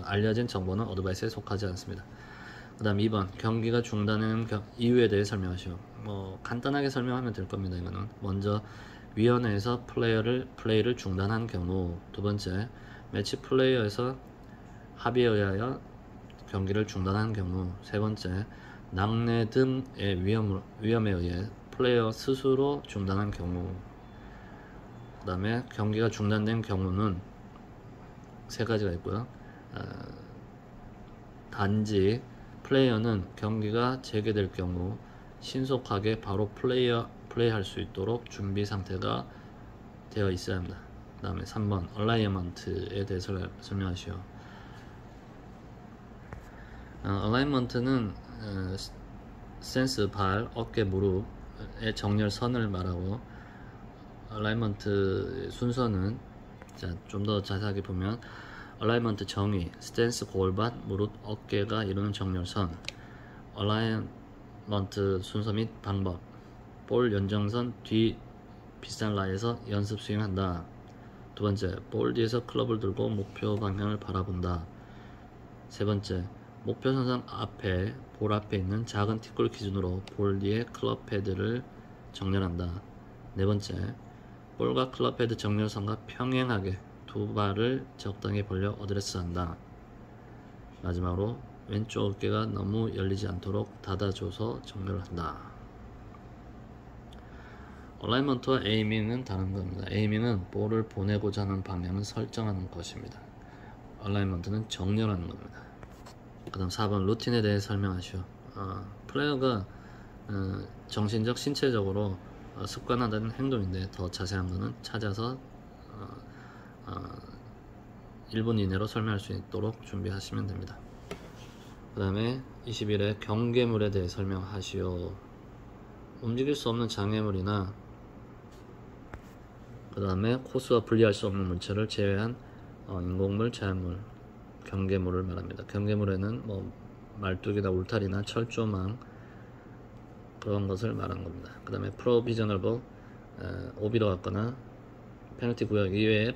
알려진 정보는 어드바이스에 속하지 않습니다. 그 다음 2번 경기가 중단하는 이유에 대해 설명하시오. 간단하게 설명하면 될 겁니다. 이거는 먼저 위원회에서 플레이를 중단한 경우, 두 번째 매치 플레이어에서 합의에 의하여 경기를 중단한 경우, 세 번째 낙뢰 등의 위험에 의해 플레이어 스스로 중단한 경우. 그 다음에 경기가 중단된 경우는 세 가지가 있고요. 단지 플레이어는 경기가 재개될 경우 신속하게 바로 플레이할 수 있도록 준비 상태가 되어 있어야 합니다. 그 다음에 3번 얼라이먼트에 대해서 설명하시오. 얼라이먼트는 센스, 발, 어깨, 무릎의 정렬선을 말하고, 얼라이먼트 순서는 좀 더 자세하게 보면 얼라이먼트 정의, 스탠스, 골반, 무릎, 어깨가 이루는 정렬선, 얼라이먼트 순서 및 방법, 볼 연장선 뒤 비싼 라인에서 연습 스윙한다. 두 번째, 볼 뒤에서 클럽을 들고 목표 방향을 바라본다. 세 번째, 목표 선상 앞에, 볼 앞에 있는 작은 티끌 기준으로 볼 뒤에 클럽 패드를 정렬한다. 네 번째, 볼과 클럽 패드 정렬선과 평행하게 두 발을 적당히 벌려 어드레스한다. 마지막으로 왼쪽 어깨가 너무 열리지 않도록 닫아줘서 정렬을 한다. 얼라이먼트와 에이밍은 다른 겁니다. 에이밍은 볼을 보내고자 하는 방향을 설정하는 것입니다. 얼라이먼트는 정렬하는 겁니다. 그 다음 4번 루틴에 대해 설명하시오. 플레이어가 정신적, 신체적으로 습관화된 행동인데 더 자세한 거는 찾아서 1분 이내로 설명할 수 있도록 준비하시면 됩니다. 그 다음에 21회 경계물에 대해 설명하시오. 움직일 수 없는 장애물이나 그 다음에 코스와 분리할 수 없는 물체를 제외한 인공물, 자연물, 경계물을 말합니다. 경계물에는 말뚝이나 울타리나 철조망 그런 것을 말하는 겁니다. 그 다음에 프로비저널블, 오비로 갔거나 페널티 구역 이외에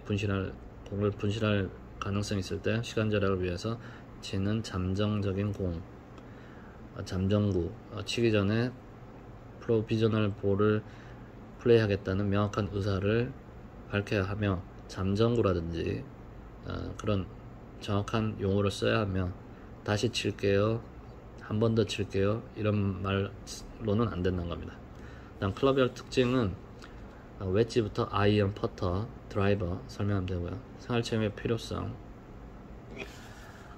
공을 분실할 가능성이 있을 때 시간 절약을 위해서 치는 잠정적인 공, 잠정구, 치기 전에 프로비저널 볼을 플레이하겠다는 명확한 의사를 밝혀야 하며, 잠정구라든지 그런 정확한 용어를 써야 하며, 다시 칠게요, 한 번 더 칠게요, 이런 말로는 안 된다는 겁니다. 다음 클럽의 특징은 웨지부터 아이언, 퍼터, 드라이버 설명하면 되고요. 생활체험의 필요성.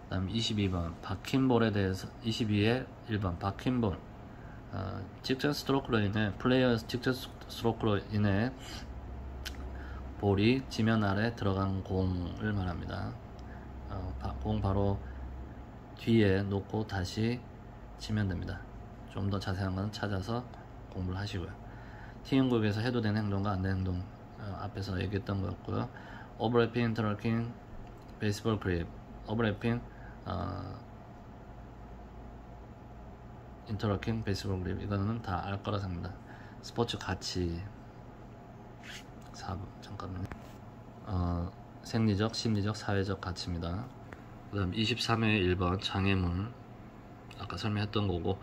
다음 22번 박힌볼에 대해서. 22의 1번 박힌볼, 직전 스트로크로 인해 플레이어 직전 스트로크로 인해 볼이 지면 아래 들어간 공을 말합니다. 공 바로 뒤에 놓고 다시 치면 됩니다. 좀 더 자세한 건 찾아서 공부를 하시고요. 티잉국에서 해도 되는 행동과 안 되는 행동 앞에서 얘기했던 것 같고요. 오버래핑, 인터러킹, 베이스볼 그립. 오버래핑, 인터러킹, 베이스볼 그립, 이거는 다 알 거라 생각합니다. 스포츠 가치 4번 잠깐만요. 생리적, 심리적, 사회적 가치입니다. 그 다음 23회 1번 장애물, 아까 설명했던 거고.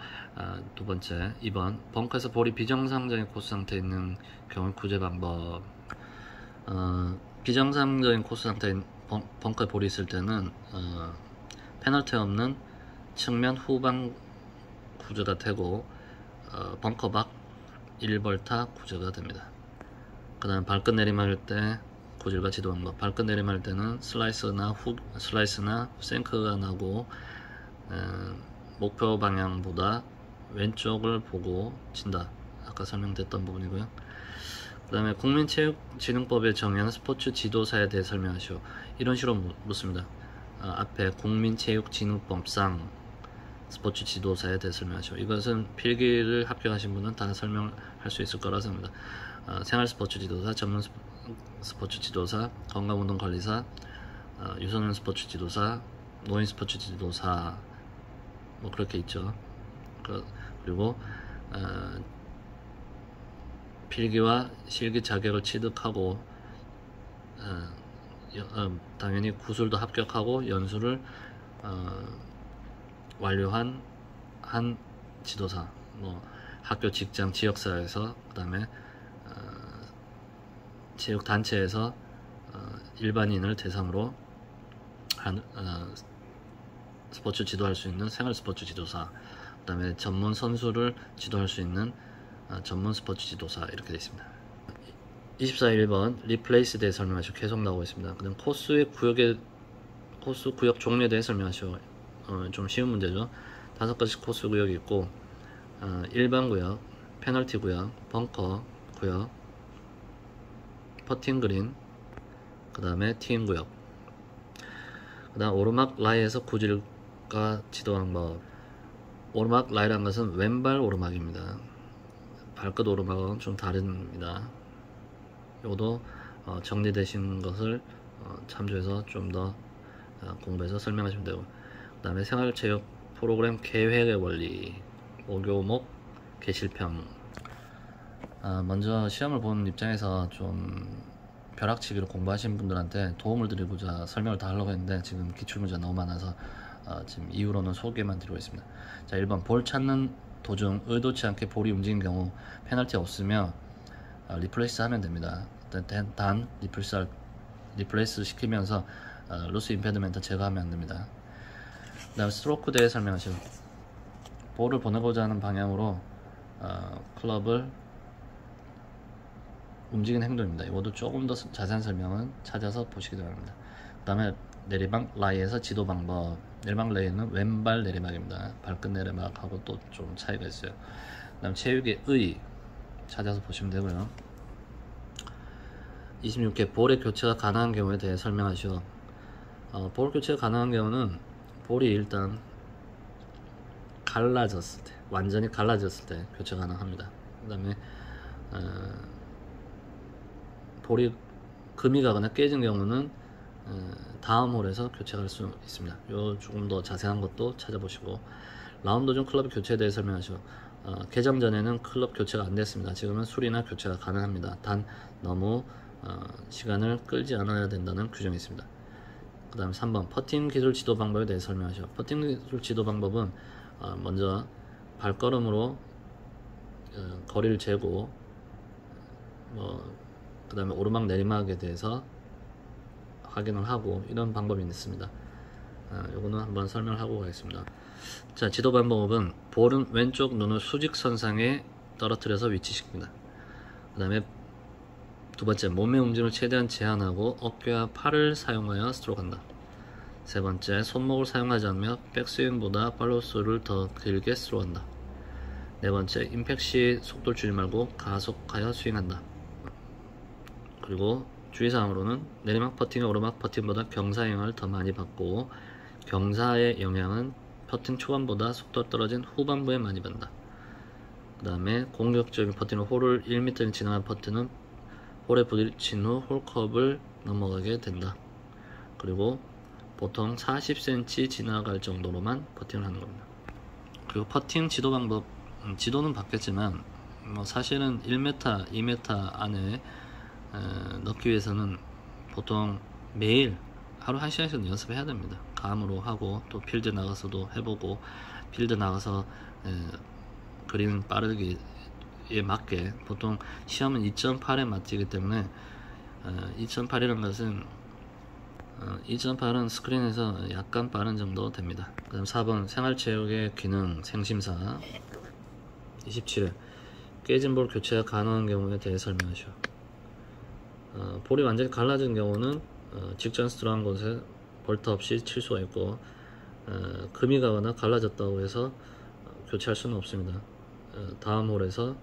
두 번째 2번 벙커에서 볼이 비정상적인 코스 상태에 있는 경우 구제 방법. 비정상적인 코스 상태인 벙커에 볼이 있을 때는 페널티 없는 측면 후방 구제가 되고, 벙커 밖 1벌타 구제가 됩니다. 그 다음 발끝 내림할 때 고질과 지도 방법. 발끝 내림할 때는 슬라이스나 생크가 나고, 목표 방향보다 왼쪽을 보고 친다. 아까 설명됐던 부분이고요. 그 다음에 국민체육진흥법에 정의하는 스포츠 지도사에 대해 설명하시오. 이런 식으로 묻습니다. 앞에 국민체육진흥법상 스포츠 지도사에 대해 설명하시오. 이것은 필기를 합격하신 분은 다 설명할 수 있을 거라 생각합니다. 생활 스포츠 지도사, 전문 스포츠 지도사, 건강운동관리사, 유소년 스포츠 지도사, 노인 스포츠 지도사, 그렇게 있죠. 그리고 필기와 실기 자격을 취득하고, 당연히 구술도 합격하고 연수를 완료한 지도사, 학교, 직장, 지역사회에서, 그 다음에 체육단체에서 일반인을 대상으로 스포츠 지도할 수 있는 생활 스포츠 지도사, 그 다음에 전문 선수를 지도할 수 있는 전문 스포츠 지도사, 이렇게 되어 있습니다. 24번 리플레이스에 대해 설명하시고 계속 나오고 있습니다. 그다음 코스 구역 종류에 대해 설명하시고 좀 쉬운 문제죠. 5가지 코스 구역이 있고 일반 구역, 페널티 구역, 벙커 구역, 퍼팅 그린, 그 다음에 티인 구역, 그 다음 오르막 라이에서 구질과 지도 방법. 오르막 라이라는 것은 왼발 오르막입니다. 발끝 오르막은 좀 다릅니다. 이것도 정리되신 것을 참조해서 좀 더 공부해서 설명하시면 되고, 그 다음에 생활체육 프로그램 계획의 원리, 목요목 계실평. 먼저 시험을 보는 입장에서 좀 벼락치기로 공부하신 분들한테 도움을 드리고자 설명을 다 하려고 했는데 지금 기출문제가 너무 많아서 지금 이후로는 소개만 드리고 있습니다. 자, 1번 볼 찾는 도중 의도치 않게 볼이 움직인 경우 페널티 없으며 리플레이스 하면 됩니다. 단 리플레이스 시키면서 로스 임페드멘트 제거하면 안됩니다. 그 다음 스트로크 대해 설명하시고, 볼을 보내고자 하는 방향으로 클럽을 움직이는 행동입니다. 이것도 조금 더 자세한 설명은 찾아서 보시기 바랍니다. 그 다음에 내리막 라이에서 지도 방법. 내리막 라이는 왼발 내리막입니다. 발끝 내리막하고 또 좀 차이가 있어요. 그 다음 체육의 의 찾아서 보시면 되고요. 26회 볼의 교체가 가능한 경우에 대해 설명하시오. 볼 교체가 가능한 경우는 볼이 일단 갈라졌을 때, 완전히 갈라졌을 때 교체 가능합니다. 그 다음에 볼이 금이 가거나 깨진 경우는 다음 홀에서 교체할 수 있습니다. 요 조금 더 자세한 것도 찾아보시고, 라운드 중 클럽 교체에 대해 설명하시고, 개장 전에는 클럽 교체가 안 됐습니다. 지금은 수리나 교체가 가능합니다. 단 너무 시간을 끌지 않아야 된다는 규정이 있습니다. 그 다음 3번 퍼팅 기술 지도 방법에 대해 설명하시오. 퍼팅 기술 지도 방법은 먼저 발걸음으로 거리를 재고, 그 다음에 오르막 내리막에 대해서 확인을 하고, 이런 방법이 있습니다. 요거는 한번 설명을 하고 가겠습니다. 자, 지도 방법은 볼은 왼쪽 눈을 수직선상에 떨어뜨려서 위치시킵니다. 그 다음에 두 번째, 몸의 움직임을 최대한 제한하고 어깨와 팔을 사용하여 스트로크한다. 세 번째, 손목을 사용하지 않으며 백스윙보다 팔로우스를 더 길게 스트로크한다. 네 번째, 임팩트 시 속도를 줄이지 말고 가속하여 스윙한다. 그리고 주의사항으로는 내리막 퍼팅이 오르막 퍼팅보다 경사 영향을 더 많이 받고, 경사의 영향은 퍼팅 초반보다 속도가 떨어진 후반부에 많이 받는다. 그 다음에 공격적인 퍼팅은 홀을 1m 지나간 퍼팅은 홀에 부딪힌 후 홀컵을 넘어가게 된다. 그리고 보통 40cm 지나갈 정도로만 퍼팅을 하는 겁니다. 그리고 퍼팅 지도 방법, 지도는 바뀌었지만 사실은 1m, 2m 안에 넣기 위해서는 보통 매일 하루 1시간씩 연습해야 됩니다. 감으로 하고, 또 필드 나가서도 해보고, 필드 나가서 그린 빠르기에 맞게, 보통 시험은 2.8에 맞추기 때문에 2.8이라는 것은 2.8은 스크린에서 약간 빠른 정도 됩니다. 그 다음 4번 생활체육의 기능 생심사. 27회 깨진 볼 교체가 가능한 경우에 대해 설명하시오. 볼이 완전히 갈라진 경우는 직전 스트로크한 곳에 볼트 없이 칠 수가 있고, 금이 가거나 갈라졌다고 해서 교체할 수는 없습니다. 다음 홀에서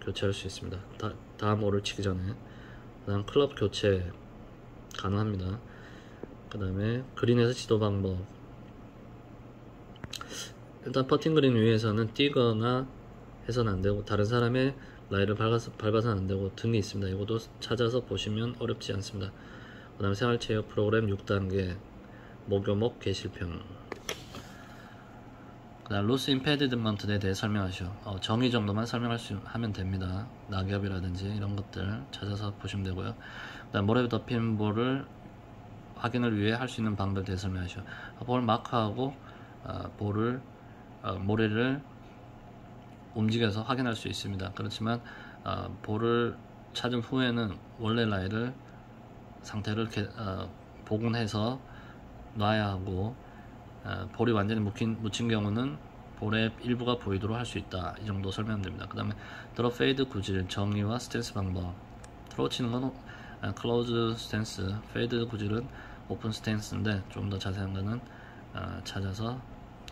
교체할 수 있습니다. 다음 홀을 치기 전에. 그 다음 클럽 교체 가능합니다. 그 다음에 그린에서 지도 방법. 일단 퍼팅 그린 위에서는 뛰거나 해서는 안되고, 다른 사람의 라이를 밟아서는 안되고 등이 있습니다. 이것도 찾아서 보시면 어렵지 않습니다. 그 다음에 생활체육 프로그램 6단계 목요목 계실평. 그 다음 로스 임페디먼트에 대해 설명하시오. 정의 정도만 하면 됩니다. 낙엽이라든지 이런 것들 찾아서 보시면 되고요. 그 다음 모래 덮인 볼을 확인을 위해 할 수 있는 방법에 대해 설명하시오. 볼 마크하고 모래를 움직여서 확인할 수 있습니다. 그렇지만 볼을 찾은 후에는 원래 라이를 상태를 복원해서 놔야 하고, 볼이 완전히 묻힌 경우는 볼의 일부가 보이도록 할 수 있다. 이 정도 설명됩니다. 그 다음에 드롭 페이드 구질 정의와 스탠스 방법. 드로우 치는 건 클로즈 스탠스, 페이드 구질은 오픈 스탠스인데 좀 더 자세한 거는 찾아서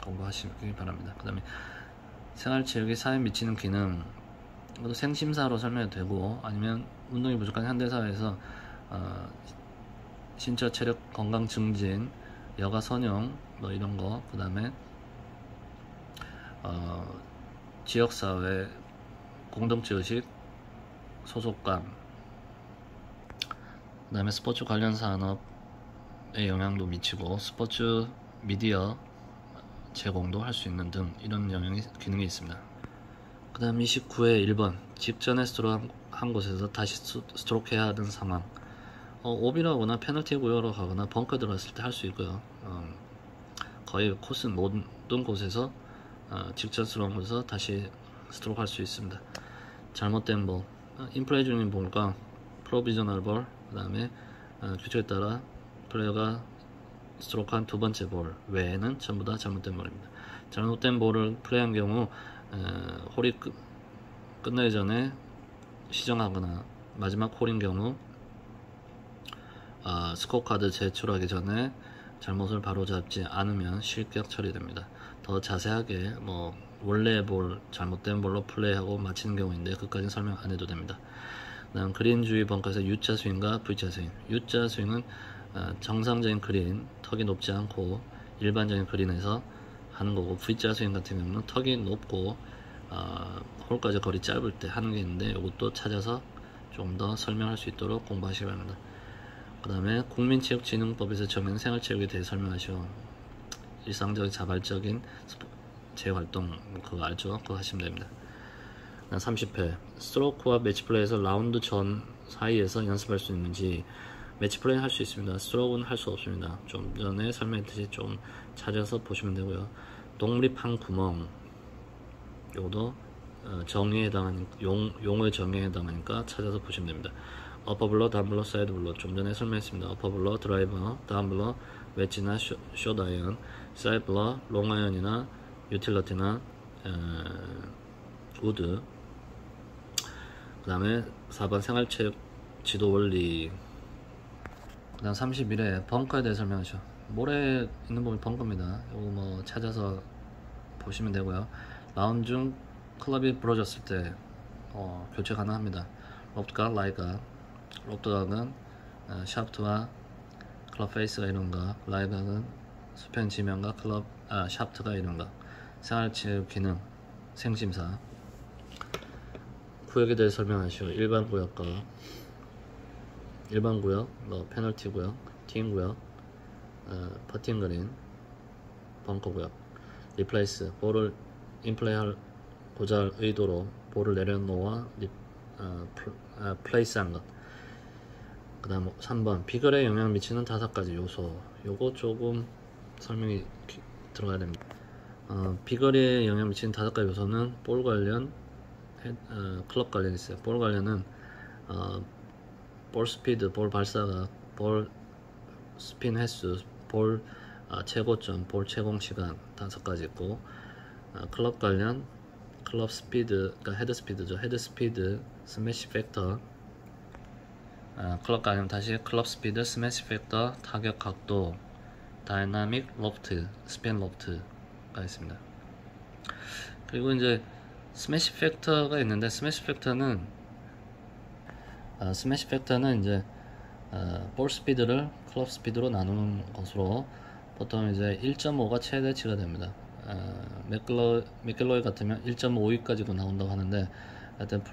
공부하시기 바랍니다. 그 다음에 생활체육이 사회에 미치는 기능, 이것도 생심사로 설명해도 되고, 아니면 운동이 부족한 현대사회에서 신체 체력 건강 증진, 여가 선용 뭐 이런 거, 그 다음에 지역사회 공동체 의식 소속감, 그 다음에 스포츠 관련 산업에 영향도 미치고 스포츠 미디어 제공도 할 수 있는 등 이런 기능이 있습니다. 그 다음 29회 1번 직전에 스트로크 한 곳에서 다시 스트로크 해야 하는 상황. 오비라거나 페널티 구역으로 가거나 벙커 들어갔을 때 할 수 있고요. 거의 코스 모든 곳에서 직전 스트로크에서 다시 스트로크 할 수 있습니다. 잘못된 볼, 인플레이 중인 볼과 프로비저널 볼, 그 다음에 규칙에 따라 플레이어가 스트로크한 두 번째 볼 외에는 전부 다 잘못된 볼입니다. 잘못된 볼을 플레이한 경우 홀이 끝나기 전에 시정하거나 마지막 홀인 경우 스코어 카드 제출하기 전에 잘못을 바로잡지 않으면 실격 처리됩니다. 더 자세하게 뭐 원래 볼, 잘못된 볼로 플레이하고 마치는 경우인데 그까지는 설명 안 해도 됩니다. 그다음 그린 주위 벙커에서 U자 스윙과 V자 스윙. U자 스윙은 정상적인 그린, 턱이 높지 않고 일반적인 그린에서 하는 거고, V자 스윙 같은 경우는 턱이 높고 홀까지 거리 짧을 때 하는 게 있는데 이것도 찾아서 좀 더 설명할 수 있도록 공부하시기 바랍니다. 그 다음에 국민체육진흥법에서 정해진 생활체육에 대해 설명하시오. 일상적인 자발적인 재활동 그거 알죠? 그거 하시면 됩니다. 30회 스트로크와 매치플레이에서 라운드 전 사이에서 연습할 수 있는지. 매치플레이 할 수 있습니다. 스트로크는 할 수 없습니다. 좀 전에 설명했듯이 좀 찾아서 보시면 되고요. 독립한 구멍, 요것도 정의에 해당하니까, 용어의 정의에 해당하니까 찾아서 보시면 됩니다. 어퍼블러, 다운블러, 사이드블러 좀 전에 설명했습니다. 어퍼블러, 드라이버, 다운블러, 웨지나 숏아이언, 사이드블러, 롱아이언이나 유틸러티나 우드. 그 다음에 4번 생활체육 지도 원리. 그 다음 31회 벙커에 대해 설명하죠. 모래 있는 부분이 벙커입니다. 이거 뭐 찾아서 보시면 되고요. 라운드 중 클럽이 부러졌을 때 교체 가능합니다. 롭드각, 라이각. 롭드각은 샤프트와 클럽 페이스가 이런가, 라이각은 수평 지면과 클럽 샤프트가 이런가. 생활체육 기능 생심사. 구역에 대해 설명하시오. 일반 구역과 일반 구역, 페널티 구역, 팀 구역, 퍼팅 그린, 벙커 구역. 리플레이스, 볼을 인플레이하고자 할 의도로 볼을 내려놓아 플레이스한 것. 그 다음 3번 비거리에 영향을 미치는 5가지 요소. 요거 조금 설명이 들어가야 됩니다. 비거리에 영향을 미치는 5가지 요소는 볼 관련, 클럽 관련 있어요. 볼 관련은 볼 스피드, 볼 발사각, 볼 스핀 횟수, 볼 최고점, 볼 채공 시간 5가지 있고, 클럽 관련 클럽 스피드, 그러니까 헤드 스피드죠. 헤드 스피드, 스매시 팩터. 클럽 관련 다시 클럽 스피드, 스매시 팩터, 타격 각도, 다이나믹 로프트, 스핀 로프트가 있습니다. 그리고 이제 스매시 팩터가 있는데, 스매시 팩터는 이제 볼 스피드를 클럽 스피드로 나누는 것으로 보통 이제 1.5가 최대치가 됩니다. 맥길로이 같으면 1.52까지도 나온다고 하는데, 하여튼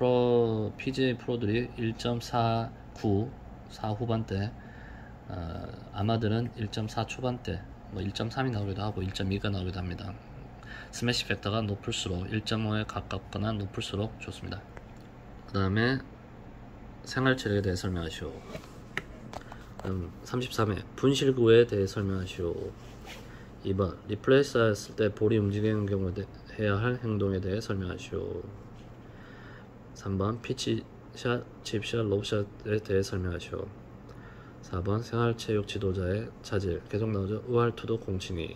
PGA 프로들이 1.49, 4 후반대, 아마들은 1.4 초반대, 뭐 1.3이 나오기도 하고 1.2가 나오기도 합니다. 스매시 팩터가 높을수록 1.5에 가깝거나 높을수록 좋습니다. 그 다음에 생활체력에 대해 설명하시오. 33회 분실구에 대해 설명하시오. 2번 리플레이스 했을 때 볼이 움직이는 경우에 해야 할 행동에 대해 설명하시오. 3번 피치샷, 칩샷, 로브샷에 대해 설명하시오. 4번 생활체육 지도자의 차질. 계속 나오죠. 우할투도 공칭이.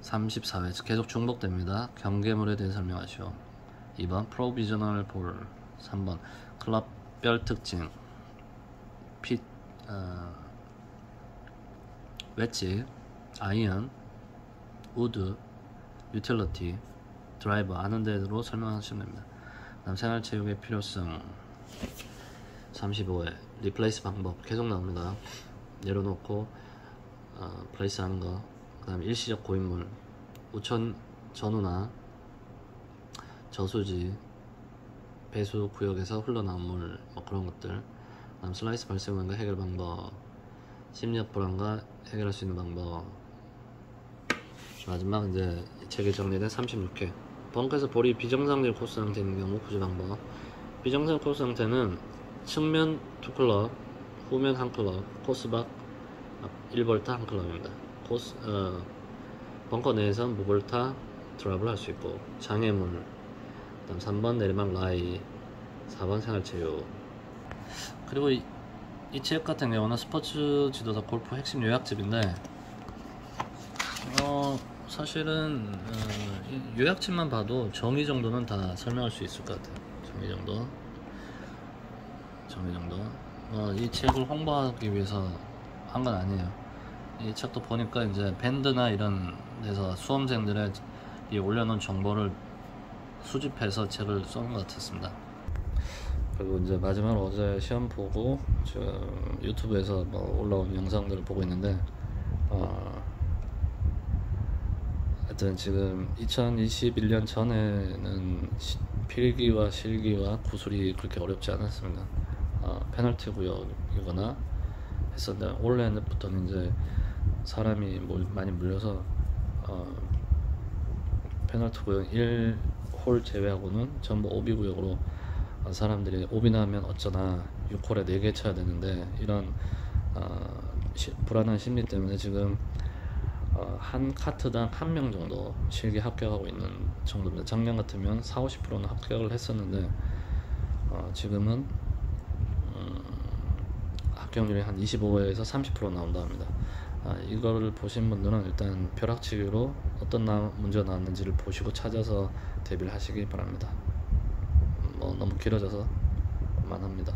34회 계속 중복됩니다. 경계물에 대해 설명하시오. 2번 프로비저널 볼, 3번 클럽별 특징 핏, 웨지, 아이언, 우드, 유틸리티, 드라이버 아는 대로 설명하시면 됩니다. 다음 생활체육의 필요성 35회 리플레이스 방법 계속 나옵니다. 내려놓고 플레이스 하는 거, 그 다음 일시적 고인물, 우천 전후나 저수지, 배수 구역에서 흘러나온 물, 뭐 그런 것들. 그 다음 슬라이스 발생 원인과 해결 방법, 심리적 불안과 해결할 수 있는 방법. 마지막 이제 체계 정리된 36회 벙커에서 볼이 비정상적인 코스 상태 있는 경우 구조 방법. 비정상 코스 상태는 측면 2클럽, 후면 1클럽, 코스 밖 1볼타 1클럽입니다. 벙커 내에선 무볼타 드랍을 할 수 있고, 장애물, 그 다음 3번 내리막 라이, 4번 생활체육. 그리고 이 책 같은 경우는 스포츠 지도사 골프 핵심 요약집인데, 사실은 요약집만 봐도 정의 정도는 다 설명할 수 있을 것 같아요. 정의 정도. 이 책을 홍보하기 위해서 한 건 아니에요. 이 책도 보니까 이제 밴드나 이런 데서 수험생들의 이 올려놓은 정보를 수집해서 책을 써는 것 같았습니다. 그리고 이제 마지막으로 어제 시험 보고 지금 유튜브에서 뭐 올라온 영상들을 보고 있는데, 하여튼 지금 2021년 전에는 필기와 실기와 구술이 그렇게 어렵지 않았습니다. 페널티 구역이거나 했었는데, 올해부터는 이제 사람이 많이 물려서 페널티 구역 1홀 제외하고는 전부 오비 구역으로, 사람들이 오비 나면 어쩌나 6홀에 4개 쳐야 되는데, 이런 불안한 심리 때문에 지금 한 카트당 1명 정도 실기 합격하고 있는 정도입니다. 작년 같으면 40-50%는 합격을 했었는데, 지금은 합격률이 한 25에서 30% 나온다 합니다. 이거를 보신 분들은 일단 벼락치기로 어떤 문제가 나왔는지를 보시고 찾아서 대비를 하시기 바랍니다. 너무 길어져서 그만합니다.